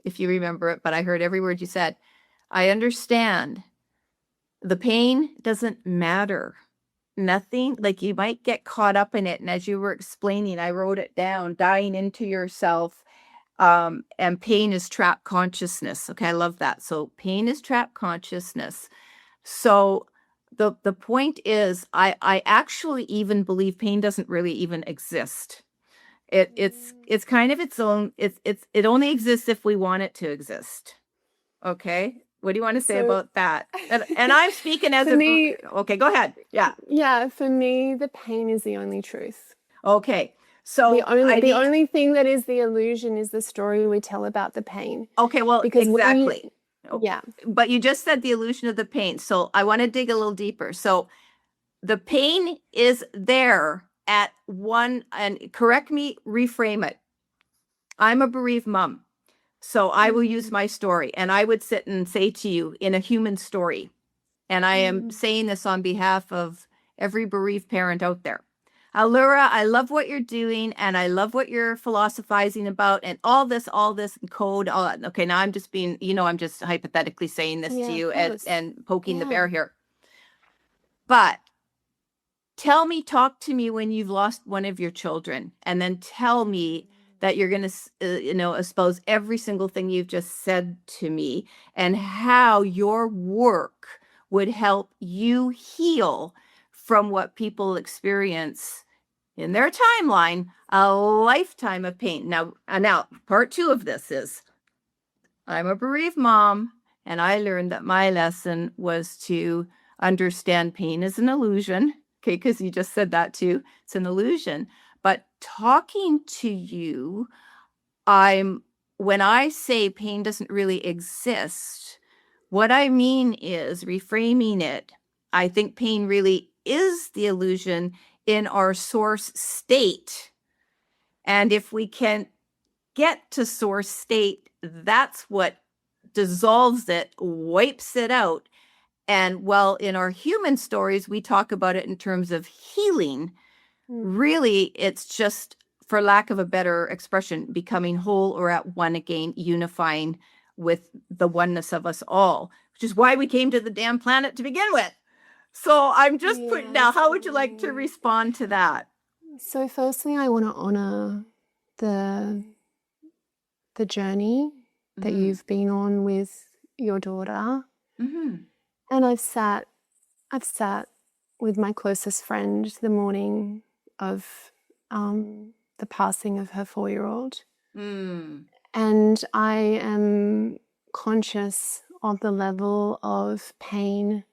if you remember it, but I heard every word you said, I understand. The pain doesn't matter. Nothing, you might get caught up in it. And as you were explaining, I wrote it down, dying into yourself. And pain is trapped consciousness. Okay, I love that. So pain is trapped consciousness. So the point is, I actually even believe pain doesn't really even exist. It's kind of its own. It only exists if we want it to exist. Okay. What do you want to say about that? And I'm speaking as okay, go ahead. Yeah, for me, the pain is the only truth. Okay. So the only thing that is the illusion is the story we tell about the pain. Okay, well, because exactly. Yeah. But you just said the illusion of the pain. So I want to dig a little deeper. So the pain is there at one, and correct me, reframe it. I'm a bereaved mom. So I will use my story, and I would sit and say to you in a human story, and I am saying this on behalf of every bereaved parent out there. Allura, I love what you're doing, and I love what you're philosophizing about, and all this code, all that. Okay, now I'm just being, I'm just hypothetically saying this to you and poking the bear here. But talk to me when you've lost one of your children, and then tell me that you're going to, expose every single thing you've just said to me, and how your work would help you heal from what people experience in their timeline, a lifetime of pain. Now, part 2 of this is, I'm a bereaved mom, and I learned that my lesson was to understand pain is an illusion. Okay, because you just said that too. It's an illusion. But talking to you, when I say pain doesn't really exist, what I mean is reframing it. I think pain really is the illusion in our source state. And if we can get to source state, that's what dissolves it, wipes it out. And while in our human stories, we talk about it in terms of healing, really, it's just, for lack of a better expression, becoming whole or at one again, unifying with the oneness of us all, which is why we came to the damn planet to begin with. So I'm just putting now, how would you like to respond to that? So firstly, I want to honor the journey that you've been on with your daughter. And I've sat with my closest friend the morning of the passing of her 4-year-old. And I am conscious of the level of pain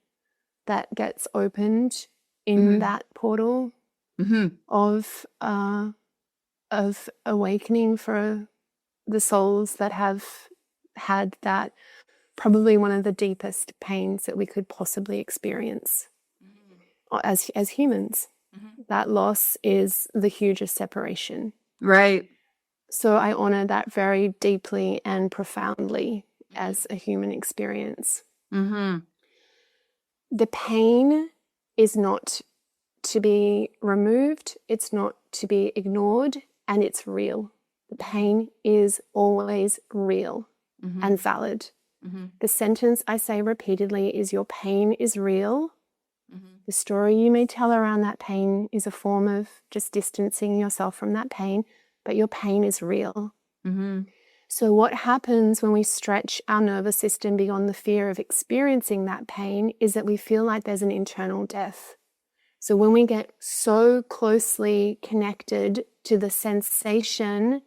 that gets opened in that portal of awakening for the souls that have had that, probably one of the deepest pains that we could possibly experience as humans. That loss is the hugest separation. Right. So I honor that very deeply and profoundly as a human experience. The pain is not to be removed, it's not to be ignored, and it's real. The pain is always real and valid. The sentence I say repeatedly is, your pain is real. The story you may tell around that pain is a form of just distancing yourself from that pain, but your pain is real. So what happens when we stretch our nervous system beyond the fear of experiencing that pain is that we feel like there's an internal death. So when we get so closely connected to the sensation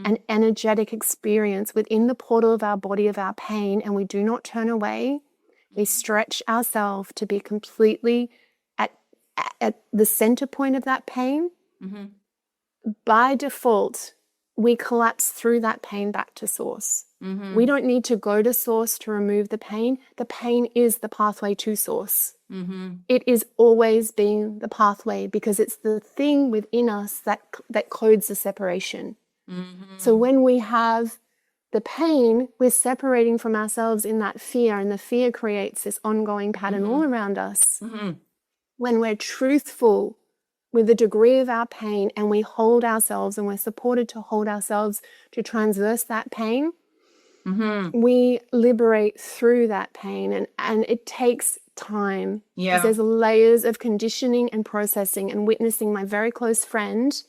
and energetic experience within the portal of our body of our pain, and we do not turn away, we stretch ourselves to be completely at the center point of that pain. By default, we collapse through that pain back to source. We don't need to go to source to remove the pain. The pain is the pathway to source. It is always being the pathway, because it's the thing within us that codes the separation. So when we have the pain, we're separating from ourselves in that fear, and the fear creates this ongoing pattern all around us. When we're truthful with the degree of our pain, and we hold ourselves, and we're supported to hold ourselves to transverse that pain, we liberate through that pain. And it takes time. Because there's layers of conditioning and processing, and witnessing my very close friend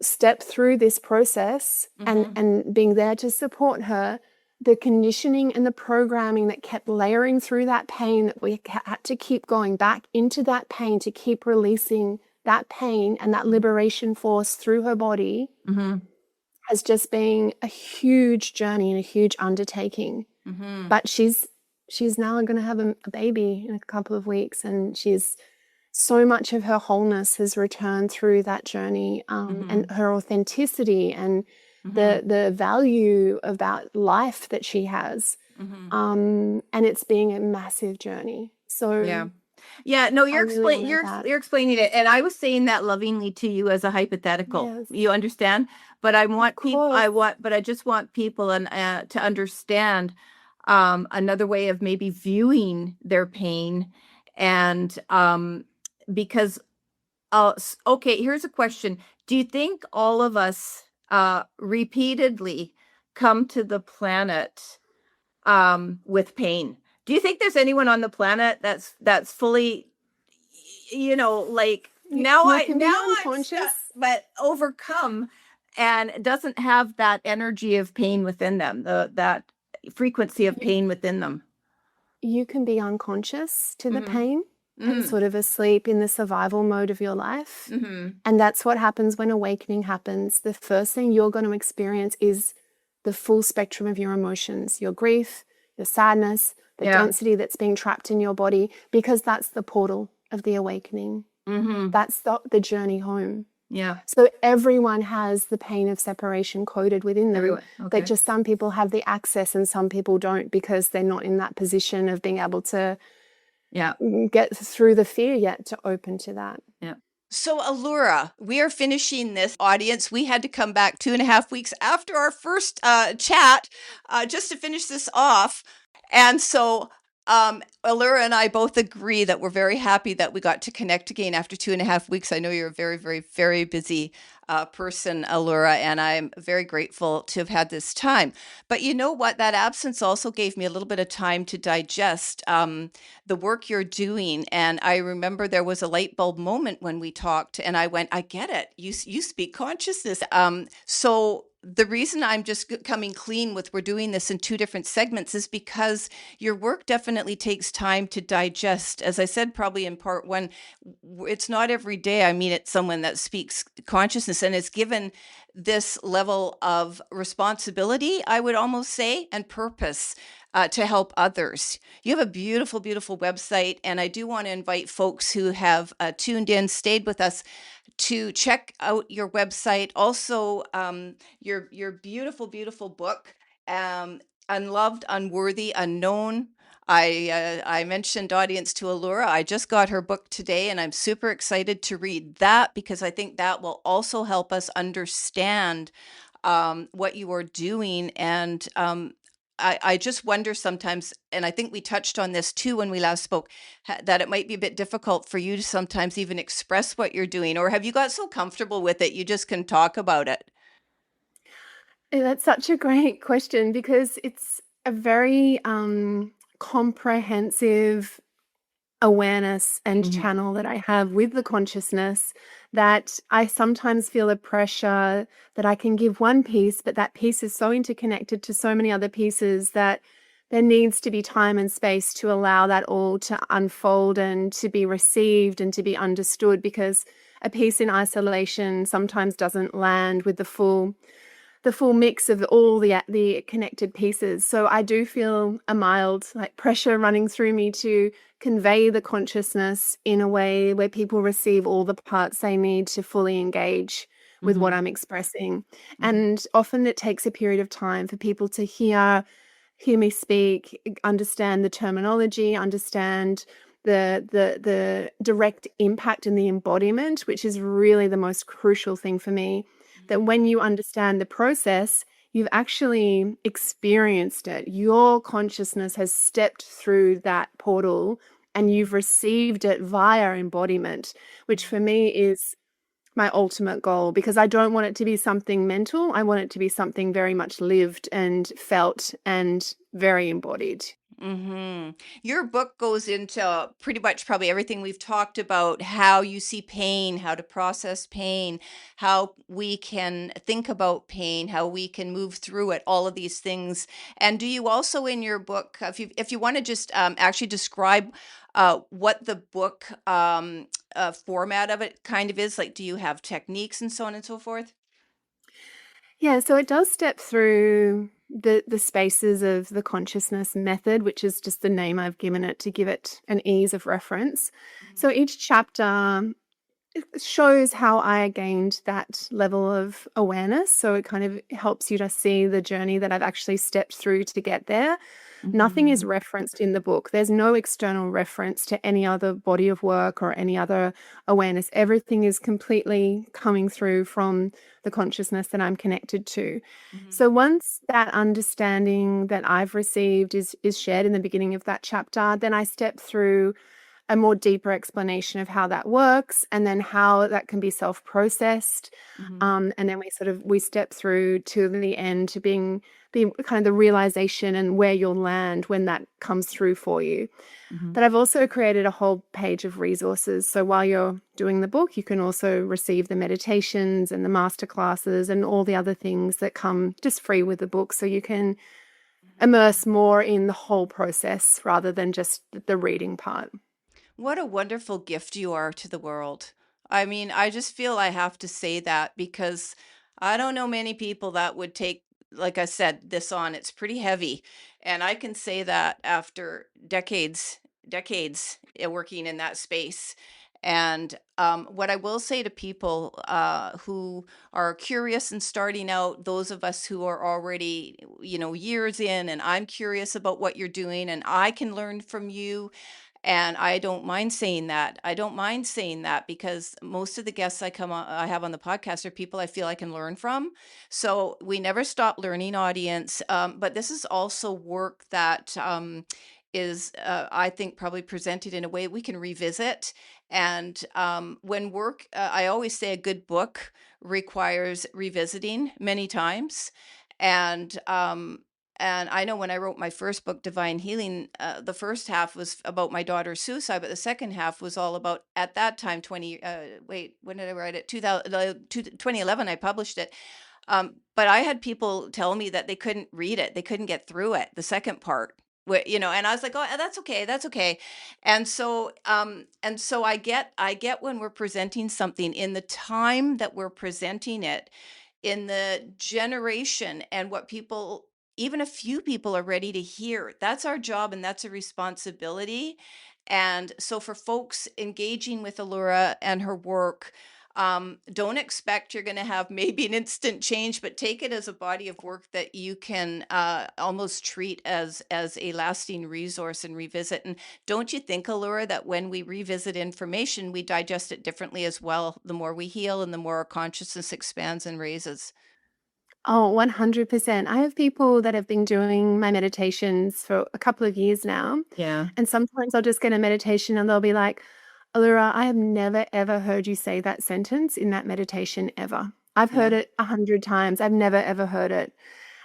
step through this process and being there to support her, the conditioning and the programming that kept layering through that pain, that we had to keep going back into that pain to keep releasing that pain and that liberation force through her body, has just been a huge journey and a huge undertaking. But she's now going to have a baby in a couple of weeks, and so much of her wholeness has returned through that journey, and her authenticity and the value about life that she has. And it's being a massive journey. So no, you're explaining it, and I was saying that lovingly to you as a hypothetical. You understand? But I want I just want people to understand another way of maybe viewing their pain. And because okay, here's a question. Do you think all of us repeatedly come to the planet with pain? Do you think there's anyone on the planet that's fully, like, unconscious, but overcome and doesn't have that energy of pain within them, that frequency of pain within them? You can be unconscious to the pain and sort of asleep in the survival mode of your life. And that's what happens when awakening happens. The first thing you're going to experience is the full spectrum of your emotions, your grief, your sadness, the density that's being trapped in your body, because that's the portal of the awakening. That's the journey home. So everyone has the pain of separation coded within them. That just some people have the access and some people don't, because they're not in that position of being able to get through the fear yet to open to that. So, Allura, we are finishing this audience. We had to come back 2.5 weeks after our first chat just to finish this off. And so, Allura and I both agree that we're very happy that we got to connect again after 2.5 weeks. I know you're a very, very, very busy person, Allura, and I'm very grateful to have had this time. But you know what? That absence also gave me a little bit of time to digest the work you're doing. And I remember there was a light bulb moment when we talked, and I went, I get it. You speak consciousness. So the reason I'm just coming clean with we're doing this in two different segments is because your work definitely takes time to digest. As I said, probably in part one, it's not every day I meet someone that speaks consciousness and is given this level of responsibility, I would almost say, and purpose to help others. You have a beautiful, beautiful website, and I do want to invite folks who have tuned in, stayed with us, to check out your website. Also, your beautiful, beautiful book, Unloved, Unworthy, Unknown. I mentioned audience to Allura. I just got her book today, and I'm super excited to read that because I think that will also help us understand what you are doing. And I just wonder sometimes, and I think we touched on this too when we last spoke, that it might be a bit difficult for you to sometimes even express what you're doing. Or have you got so comfortable with it you just can talk about it? That's such a great question because it's a very comprehensive awareness and channel that I have with the consciousness, that I sometimes feel a pressure that I can give one piece, but that piece is so interconnected to so many other pieces that there needs to be time and space to allow that all to unfold and to be received and to be understood, because a piece in isolation sometimes doesn't land with the full mix of all the connected pieces. So I do feel a mild like pressure running through me to convey the consciousness in a way where people receive all the parts they need to fully engage with what I'm expressing. And often it takes a period of time for people to hear me speak, understand the terminology, understand the direct impact and the embodiment, which is really the most crucial thing for me. That when you understand the process, you've actually experienced it. Your consciousness has stepped through that portal and you've received it via embodiment, which for me is my ultimate goal, because I don't want it to be something mental. I want it to be something very much lived and felt and very embodied. Your book goes into pretty much probably everything we've talked about, how you see pain, how to process pain, how we can think about pain, how we can move through it, all of these things. And do you also in your book, if you want to just actually describe what the book format of it kind of is, like do you have techniques and so on and so forth? Yeah, so it does step through the spaces of the consciousness method, which is just the name I've given it to give it an ease of reference. So each chapter shows how I gained that level of awareness. So it kind of helps you to see the journey that I've actually stepped through to get there. Nothing is referenced in the book. There's no external reference to any other body of work or any other awareness. Everything is completely coming through from the consciousness that I'm connected to. So once that understanding that I've received is shared in the beginning of that chapter, then I step through a more deeper explanation of how that works and then how that can be self-processed. And then we step through to the end to being kind of the realization and where you'll land when that comes through for you. But I've also created a whole page of resources. So while you're doing the book, you can also receive the meditations and the masterclasses and all the other things that come just free with the book. So you can immerse more in the whole process rather than just the reading part. What a wonderful gift you are to the world. I mean, I just feel I have to say that because I don't know many people that would take, like I said, this on. It's pretty heavy. And I can say that after decades working in that space. And what I will say to people who are curious and starting out, those of us who are already, years in, and I'm curious about what you're doing, and I can learn from you And I don't mind saying that. I don't mind saying that because most of the guests I have on the podcast are people I feel I can learn from. So we never stop learning, audience. But this is also work that is, I think, probably presented in a way we can revisit. And when work, I always say a good book requires revisiting many times. And and I know when I wrote my first book, Divine Healing, the first half was about my daughter's suicide, but the second half was all about, at that time, when did I write it? 2011, I published it. But I had people tell me that they couldn't read it. They couldn't get through it, the second part. And I was like, oh, that's okay. That's okay. And so I get when we're presenting something in the time that we're presenting it, in the generation, and what people, even a few people, are ready to hear. That's our job, and that's a responsibility. And so for folks engaging with Allura and her work, don't expect you're going to have maybe an instant change, but take it as a body of work that you can almost treat as a lasting resource and revisit. And don't you think, Allura, that when we revisit information, we digest it differently as well, the more we heal and the more our consciousness expands and raises? Oh, 100%. I have people that have been doing my meditations for a couple of years now. Yeah. And sometimes I'll just get a meditation and they'll be like, Allura, I have never, ever heard you say that sentence in that meditation ever. I've heard Yeah. it 100 times. I've never, ever heard it.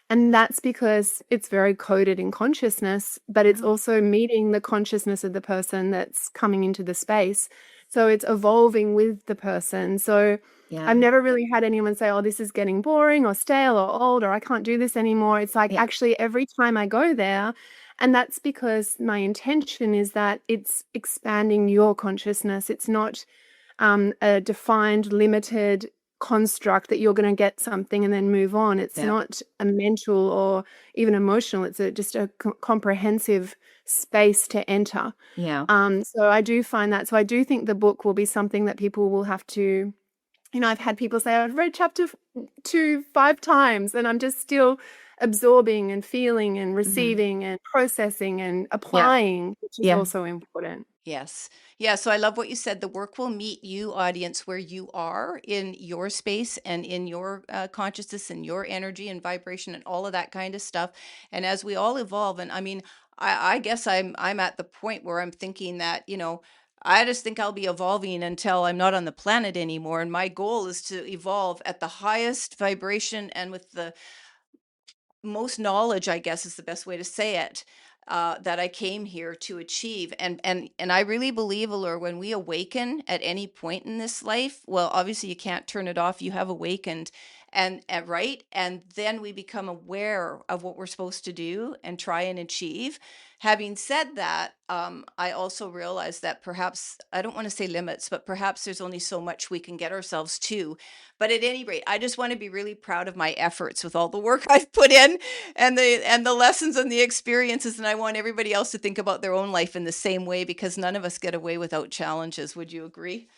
And that's because it's very coded in consciousness, but it's Yeah. also meeting the consciousness of the person that's coming into the space. So it's evolving with the person. So Yeah. I've never really had anyone say, oh, this is getting boring or stale or old, or I can't do this anymore. It's like Yeah. actually every time I go there, and that's because my intention is that it's expanding your consciousness. It's not a defined, limited construct that you're going to get something and then move on. It's Yeah. not a mental or even emotional. It's just a comprehensive space to enter. Yeah. So I do find that. So I do think the book will be something that people will have to. I've had people say, I've read chapter 2 5 times, and I'm just still absorbing and feeling and receiving and processing and Yeah. applying, which is Yeah. also important. Yes. Yeah. So I love what you said. The work will meet you, audience, where you are in your space and in your consciousness and your energy and vibration and all of that kind of stuff. And as we all evolve, and I mean, I guess I'm at the point where I'm thinking that, I just think I'll be evolving until I'm not on the planet anymore. And my goal is to evolve at the highest vibration and with the most knowledge, I guess is the best way to say it, that I came here to achieve. And I really believe, Allure, when we awaken at any point in this life, well, obviously you can't turn it off. You have awakened, and right, and then we become aware of what we're supposed to do and try and achieve. Having said that, I also realize that perhaps, I don't want to say limits, but perhaps there's only so much we can get ourselves to. But at any rate, I just want to be really proud of my efforts with all the work I've put in, and the lessons and the experiences. And I want everybody else to think about their own life in the same way, because none of us get away without challenges. Would you agree?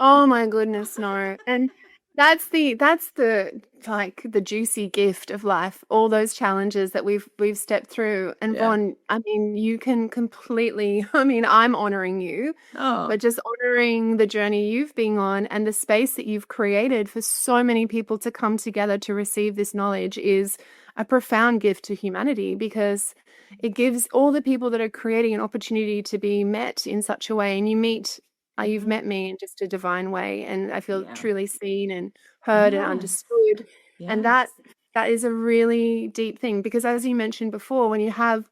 Oh my goodness, no. And that's the like the juicy gift of life, all those challenges that we've stepped through. And Yeah. Vaughn, I mean, you can completely, I mean, I'm honoring you, Oh, but just honoring the journey you've been on and the space that you've created for so many people to come together to receive this knowledge is a profound gift to humanity, because it gives all the people that are creating an opportunity to be met in such a way. And you've mhm. met me in just a divine way, and I feel Yeah. truly seen and heard and Yes. understood. And that Yes. that is a really deep thing, because as you mentioned before, when you have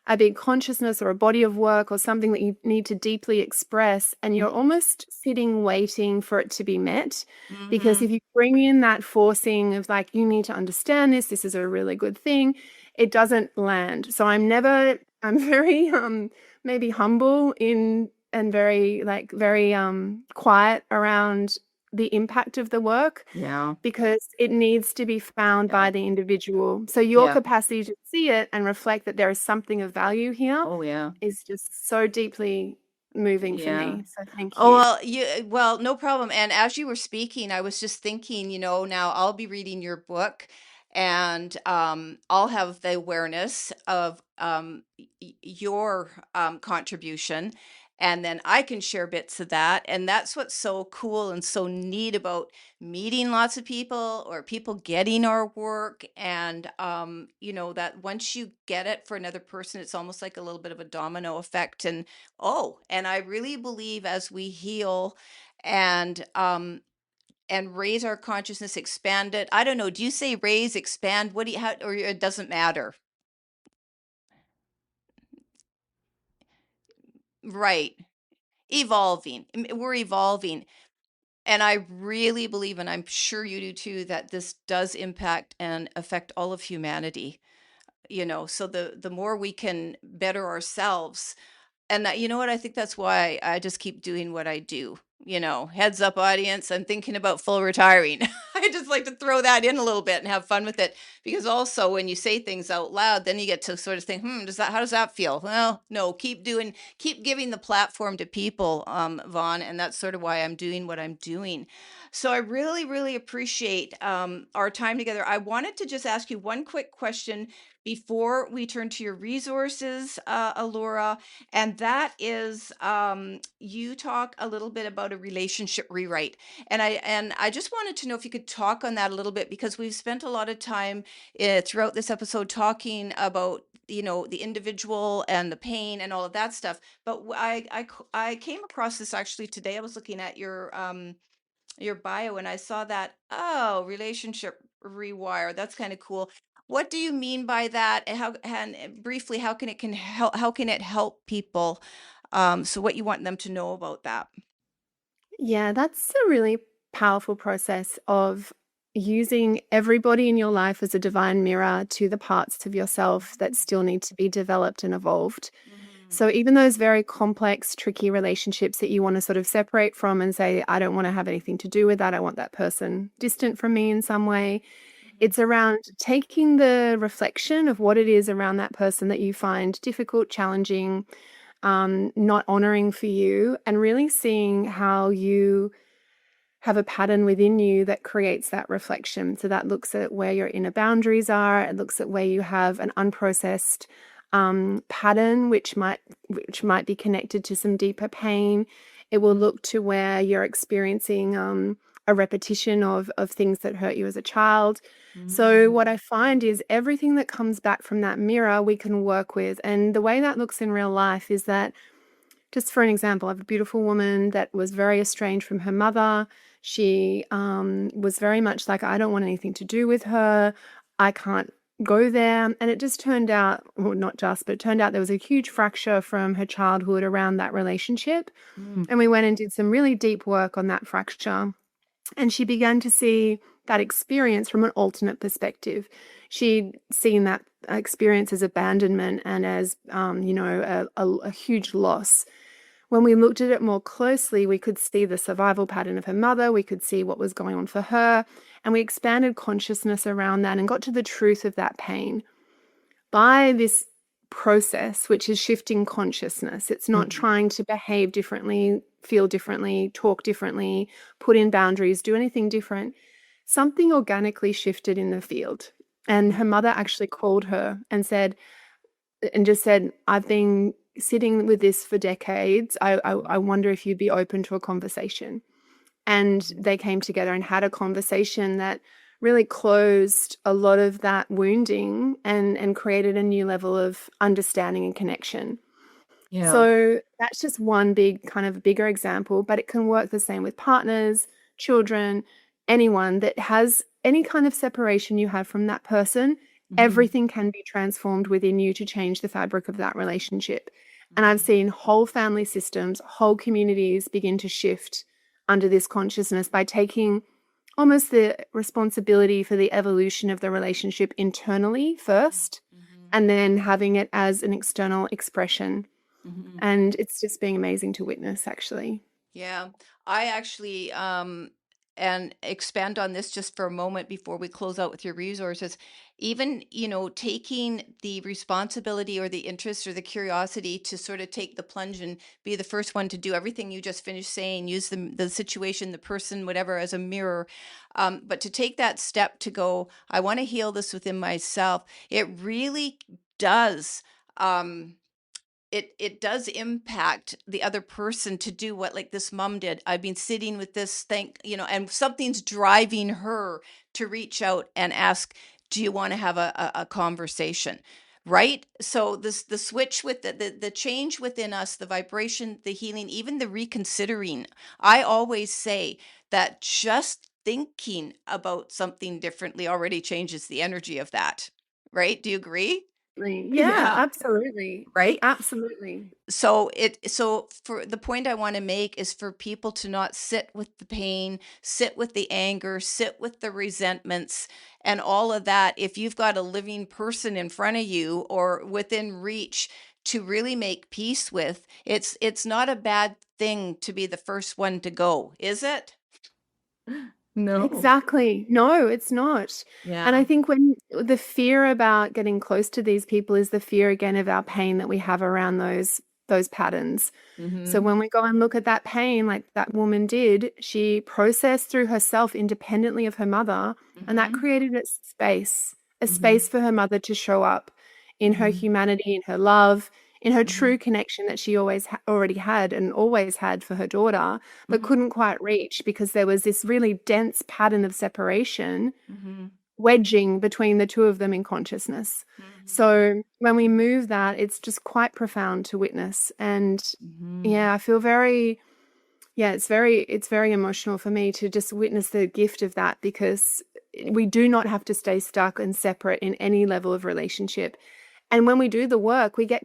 a big consciousness or a body of work or something that you need to deeply express, and you're Mhm. almost sitting waiting for it to be met, because Mhm. if you bring in that forcing of like, you need to understand this is a really good thing, it doesn't land. So I'm very maybe humble in and very quiet around the impact of the work, Yeah. because it needs to be found Yeah. by the individual. So your Yeah. capacity to see it and reflect that there is something of value here Oh, yeah. is just so deeply moving for Yeah. me. So thank Oh, you. well, no problem. And as you were speaking, I was just thinking, now I'll be reading your book, and I'll have the awareness of your contribution, and then I can share bits of that. And that's what's so cool and so neat about meeting lots of people or people getting our work. And, that once you get it for another person, it's almost like a little bit of a domino effect. And I really believe as we heal and raise our consciousness, expand it. I don't know. Do you say raise, expand? What do you, how, or it doesn't matter? Right. Evolving. We're evolving. And I really believe, and I'm sure you do too, that this does impact and affect all of humanity. So the more we can better ourselves, and you know what? I think that's why I just keep doing what I do. Heads up, audience. I'm thinking about full retiring. I just like to throw that in a little bit and have fun with it. Because also, when you say things out loud, then you get to sort of think, how does that feel? Well, no, keep giving the platform to people, Vaughn. And that's sort of why I'm doing what I'm doing. So I really, really appreciate our time together. I wanted to just ask you one quick question before we turn to your resources, Allura. And that is, you talk a little bit about a relationship rewrite, and I just wanted to know if you could talk on that a little bit, because we've spent a lot of time throughout this episode talking about the individual and the pain and all of that stuff. But I came across this actually today. I was looking at your bio and I saw that, relationship rewire. That's kind of cool. What do you mean by that? And briefly, how can it help people? So what you want them to know about that? Yeah, that's a really powerful process of using everybody in your life as a divine mirror to the parts of yourself that still need to be developed and evolved. So even those very complex, tricky relationships that you want to sort of separate from and say, I don't want to have anything to do with that. I want that person distant from me in some way. It's around taking the reflection of what it is around that person that you find difficult, challenging, not honoring for you, and really seeing how you have a pattern within you that creates that reflection. So that looks at where your inner boundaries are. It looks at where you have an unprocessed pattern, which might be connected to some deeper pain. It will look to where you're experiencing a repetition of things that hurt you as a child. So what I find is everything that comes back from that mirror we can work with. And the way that looks in real life is that, just for an example, I have a beautiful woman that was very estranged from her mother. She was very much like, I don't want anything to do with her. I can't go there. And it just turned out, well, not just, but it turned out there was a huge fracture from her childhood around that relationship. And we went and did some really deep work on that fracture. And she began to see that experience from an alternate perspective. She'd seen that experience as abandonment and as, a huge loss. When we looked at it more closely, we could see the survival pattern of her mother. We could see what was going on for her. And we expanded consciousness around that and got to the truth of that pain. By this process, which is shifting consciousness, it's not trying to behave differently, feel differently, talk differently, put in boundaries, do anything different. Something organically shifted in the field. And her mother actually called her and just said, I've been sitting with this for decades. I wonder if you'd be open to a conversation. And they came together and had a conversation that really closed a lot of that wounding and created a new level of understanding and connection. Yeah. So that's just one bigger example, but it can work the same with partners, children, anyone that has any kind of separation you have from that person. Everything can be transformed within you to change the fabric of that relationship. And I've seen whole family systems, whole communities begin to shift under this consciousness by taking almost the responsibility for the evolution of the relationship internally first, and then having it as an external expression. And it's just been amazing to witness, actually. Yeah, I actually and expand on this just for a moment before we close out with your resources. Even, taking the responsibility or the interest or the curiosity to sort of take the plunge and be the first one to do everything you just finished saying, use the situation, the person, whatever, as a mirror. But to take that step to go, I want to heal this within myself. It really does it does impact the other person to do what like this mom did. I've been sitting with this thing, and something's driving her to reach out and ask, do you want to have a conversation? Right? So the switch with the change within us, the vibration, the healing, even the reconsidering. I always say that just thinking about something differently already changes the energy of that. Right? Do you agree? Yeah, absolutely. Right? Absolutely. So for the point I want to make is for people to not sit with the pain, sit with the anger, sit with the resentments and all of that. If you've got a living person in front of you or within reach to really make peace with, it's not a bad thing to be the first one to go, is it? No. Exactly. No, it's not. Yeah. And I think when the fear about getting close to these people is the fear again of our pain that we have around those patterns. So when we go and look at that pain, like that woman did, she processed through herself independently of her mother, and that created a space for her mother to show up in her humanity, in her love, in her true connection that she always already had and always had for her daughter, but couldn't quite reach because there was this really dense pattern of separation wedging between the two of them in consciousness. So when we move that, it's just quite profound to witness. And yeah, I feel it's very emotional for me to just witness the gift of that, because we do not have to stay stuck and separate in any level of relationship. And when we do the work, we get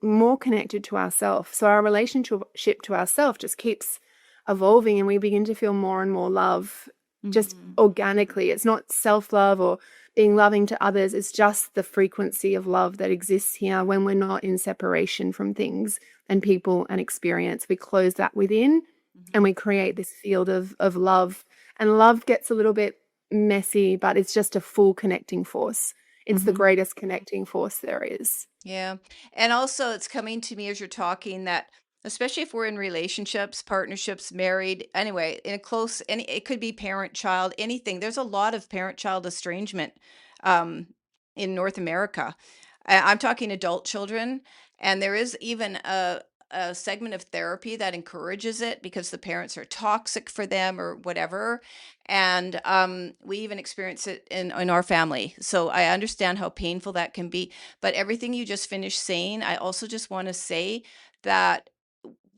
more connected to ourselves. So our relationship to ourselves just keeps evolving, and we begin to feel more and more love just organically. It's not self-love or being loving to others. It's just the frequency of love that exists here when we're not in separation from things and people and experience. We close that within and we create this field of love. And love gets a little bit messy, but it's just a full connecting force. It's the greatest connecting force there is. Yeah. And also, it's coming to me as you're talking that, especially if we're in relationships, partnerships, married, anyway, in a close, it could be parent child, anything. There's a lot of parent child estrangement um, in North America. I'm talking adult children, and there is even a segment of therapy that encourages it because the parents are toxic for them or whatever. And we even experience it in our family. So I understand how painful that can be. But everything you just finished saying, I also just want to say that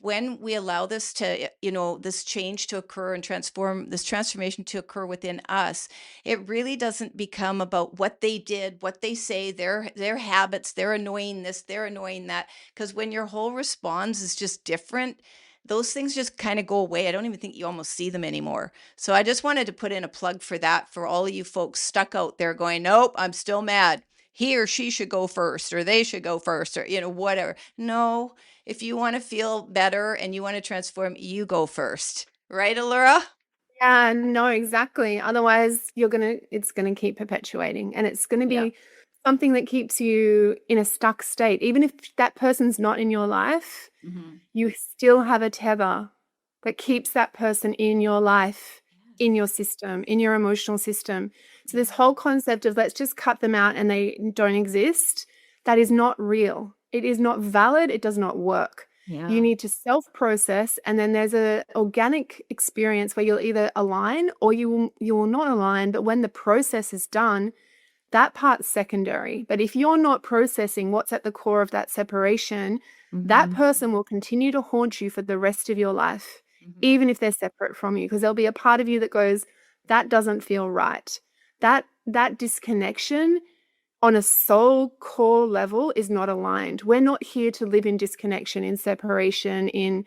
when we allow this to, this change to occur and this transformation to occur within us, it really doesn't become about what they did, what they say, their habits, they're annoying this, they're annoying that. Because when your whole response is just different, those things just kind of go away. I don't even think you almost see them anymore. So I just wanted to put in a plug for that for all of you folks stuck out there going, nope, I'm still mad. He or she should go first, or they should go first, or, whatever. No, if you want to feel better and you want to transform, you go first. Right, Allura? Yeah, no, exactly. Otherwise, it's gonna keep perpetuating, and it's gonna be something that keeps you in a stuck state. Even if that person's not in your life, you still have a tether that keeps that person in your life, in your system, in your emotional system. So this whole concept of let's just cut them out and they don't exist, that is not real. It is not valid. It does not work. Yeah. You need to self-process, and then there's a organic experience where you'll either align or you will not align. But when the process is done, that part's secondary. But if you're not processing what's at the core of that separation, that person will continue to haunt you for the rest of your life, even if they're separate from you, because there'll be a part of you that goes, that doesn't feel right. That disconnection on a soul core level is not aligned. We're not here to live in disconnection, in separation, in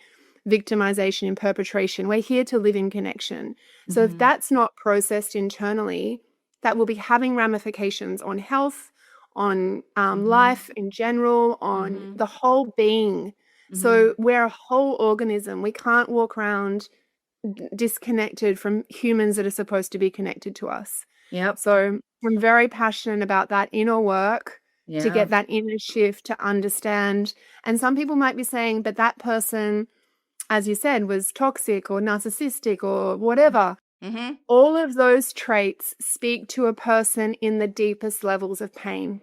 victimization, in perpetration. We're here to live in connection. So if that's not processed internally, that will be having ramifications on health, on life in general, on the whole being. So we're a whole organism. We can't walk around disconnected from humans that are supposed to be connected to us. Yep. So I'm very passionate about that inner work to get that inner shift, to understand. And some people might be saying, but that person, as you said, was toxic or narcissistic or whatever. All of those traits speak to a person in the deepest levels of pain.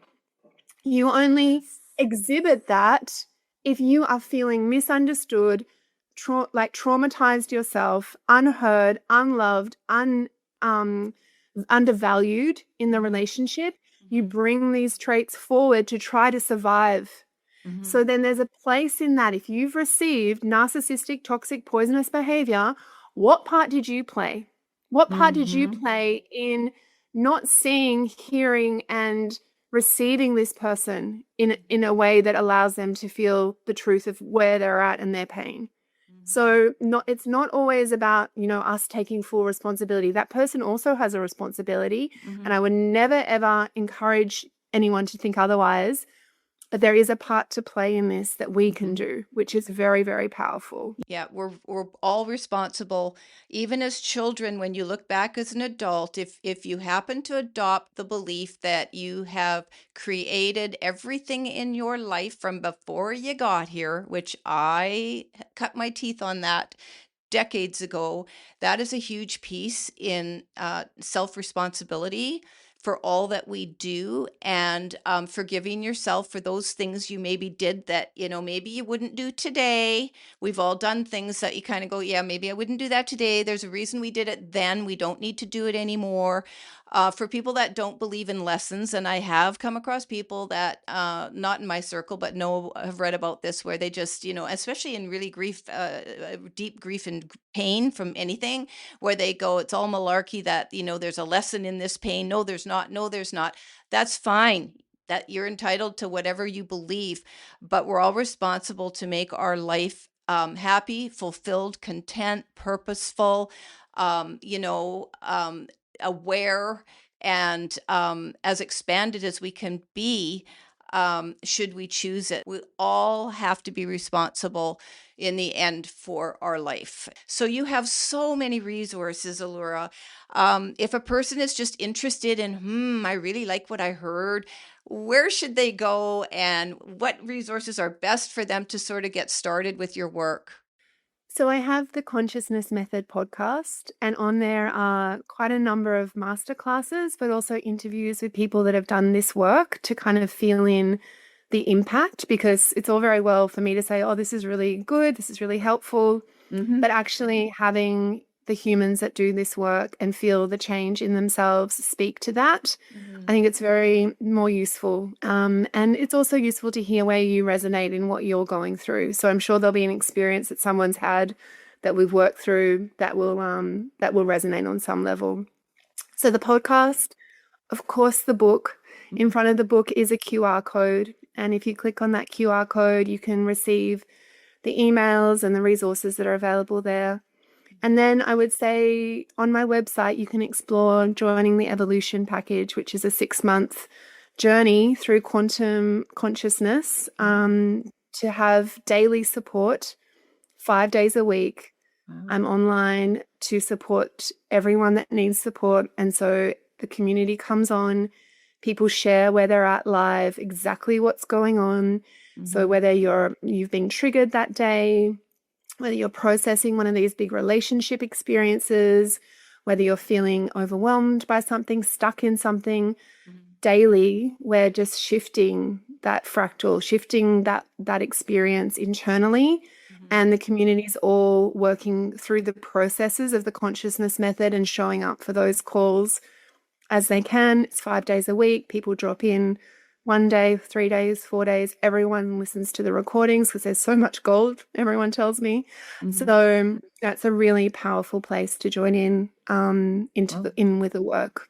You only exhibit that if you are feeling misunderstood, traumatized yourself, unheard, unloved, undervalued in the relationship. You bring these traits forward to try to survive. So then there's a place in that. If you've received narcissistic, toxic, poisonous behavior, what part did you play? What part did you play in not seeing, hearing, and receiving this person in a way that allows them to feel the truth of where they're at and their pain? So it's not always about, us taking full responsibility. That person also has a responsibility, and I would never, ever encourage anyone to think otherwise. But there is a part to play in this that we can do, which is very, very powerful. Yeah, we're all responsible, even as children. When you look back as an adult, if you happen to adopt the belief that you have created everything in your life from before you got here, which I cut my teeth on that decades ago, that is a huge piece in self-responsibility for all that we do, and forgiving yourself for those things you maybe did that, maybe you wouldn't do today. We've all done things that you kind of go, yeah, maybe I wouldn't do that today. There's a reason we did it then. We don't need to do it anymore. For people that don't believe in lessons, and I have come across people that, not in my circle, but have read about this, where they just, especially in really deep grief and pain from anything, where they go, it's all malarkey that, there's a lesson in this pain. No, there's not. No, there's not. That's fine. That you're entitled to whatever you believe, but we're all responsible to make our life happy, fulfilled, content, purposeful, aware, and as expanded as we can be, should we choose it. We all have to be responsible in the end for our life. So you have so many resources, Allura. If a person is just interested in, I really like what I heard, where should they go, and what resources are best for them to sort of get started with your work? So I have the Consciousness Method podcast, and on there are quite a number of masterclasses, but also interviews with people that have done this work to kind of feel in the impact, because it's all very well for me to say, oh, this is really good, this is really helpful, but actually having the humans that do this work and feel the change in themselves speak to that. I think it's very more useful. And it's also useful to hear where you resonate in what you're going through. So I'm sure there'll be an experience that someone's had that we've worked through that will resonate on some level. So the podcast, of course, the book. In front of the book is a QR code. And if you click on that QR code, you can receive the emails and the resources that are available there. And then I would say on my website, you can explore joining the Evolution package, which is a 6-month journey through quantum consciousness, to have daily support 5 days a week. I'm online to support everyone that needs support. And so the community comes on, people share where they're at live, exactly what's going on. So whether you've been triggered that day, whether you're processing one of these big relationship experiences, whether you're feeling overwhelmed by something, stuck in something, daily, we're just shifting that fractal, shifting that experience internally. And the community's all working through the processes of the consciousness method and showing up for those calls as they can. It's 5 days a week. People drop in 1 day, 3 days, 4 days. Everyone listens to the recordings because there's so much gold, everyone tells me. So that's a really powerful place to join in with the work.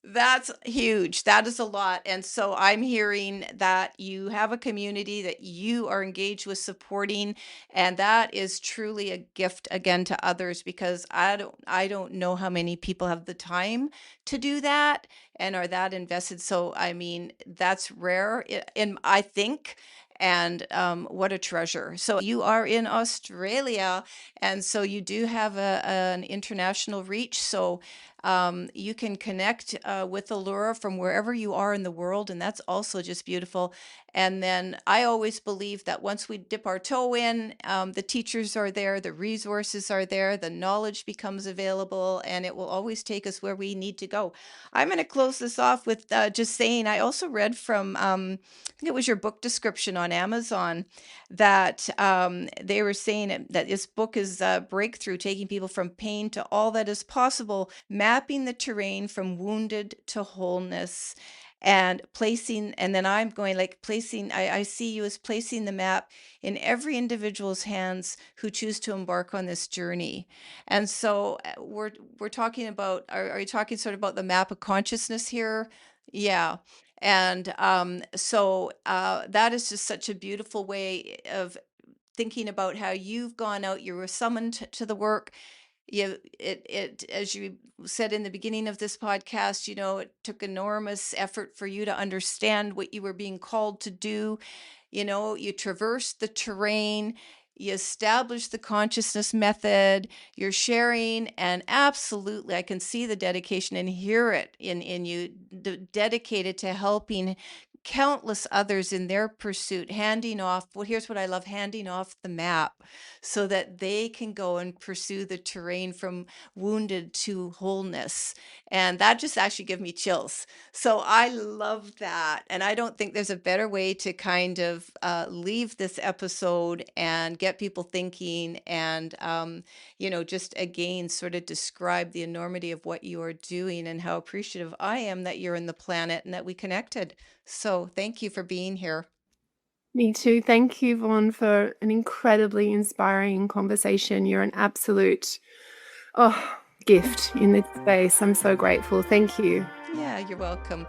That's huge. That is a lot. And so I'm hearing that you have a community that you are engaged with supporting, and that is truly a gift again to others, because I don't know how many people have the time to do that and are that invested. So I mean, that's rare I think. And what a treasure. So you are in Australia, and so you do have an international reach. So you can connect with Allura from wherever you are in the world, and that's also just beautiful. And then I always believe that once we dip our toe in, the teachers are there, the resources are there, the knowledge becomes available, and it will always take us where we need to go. I'm going to close this off with just saying I also read from, I think it was your book description on Amazon, that they were saying that this book is a breakthrough, taking people from pain to all that is possible, mapping the terrain from wounded to wholeness. And placing, and then I'm going like placing, I see you as placing the map in every individual's hands who choose to embark on this journey. And so we're talking about, are you talking sort of about the map of consciousness here? Yeah. And so that is just such a beautiful way of thinking about how you've gone out, you were summoned to the work. It as you said in the beginning of this podcast, it took enormous effort for you to understand what you were being called to do. You traversed the terrain, you established the consciousness method, you're sharing, and absolutely, I can see the dedication and hear it in you, dedicated to helping countless others in their pursuit, handing off, well, here's what I love, handing off the map so that they can go and pursue the terrain from wounded to wholeness. And that just actually gave me chills. So I love that. And I don't think there's a better way to kind of leave this episode and get people thinking and, just again, sort of describe the enormity of what you are doing and how appreciative I am that you're in the planet and that we connected. So thank you for being here. Me too. Thank you, Vaughn, for an incredibly inspiring conversation. You're an absolute gift in this space. I'm so grateful. Thank you. Yeah, you're welcome.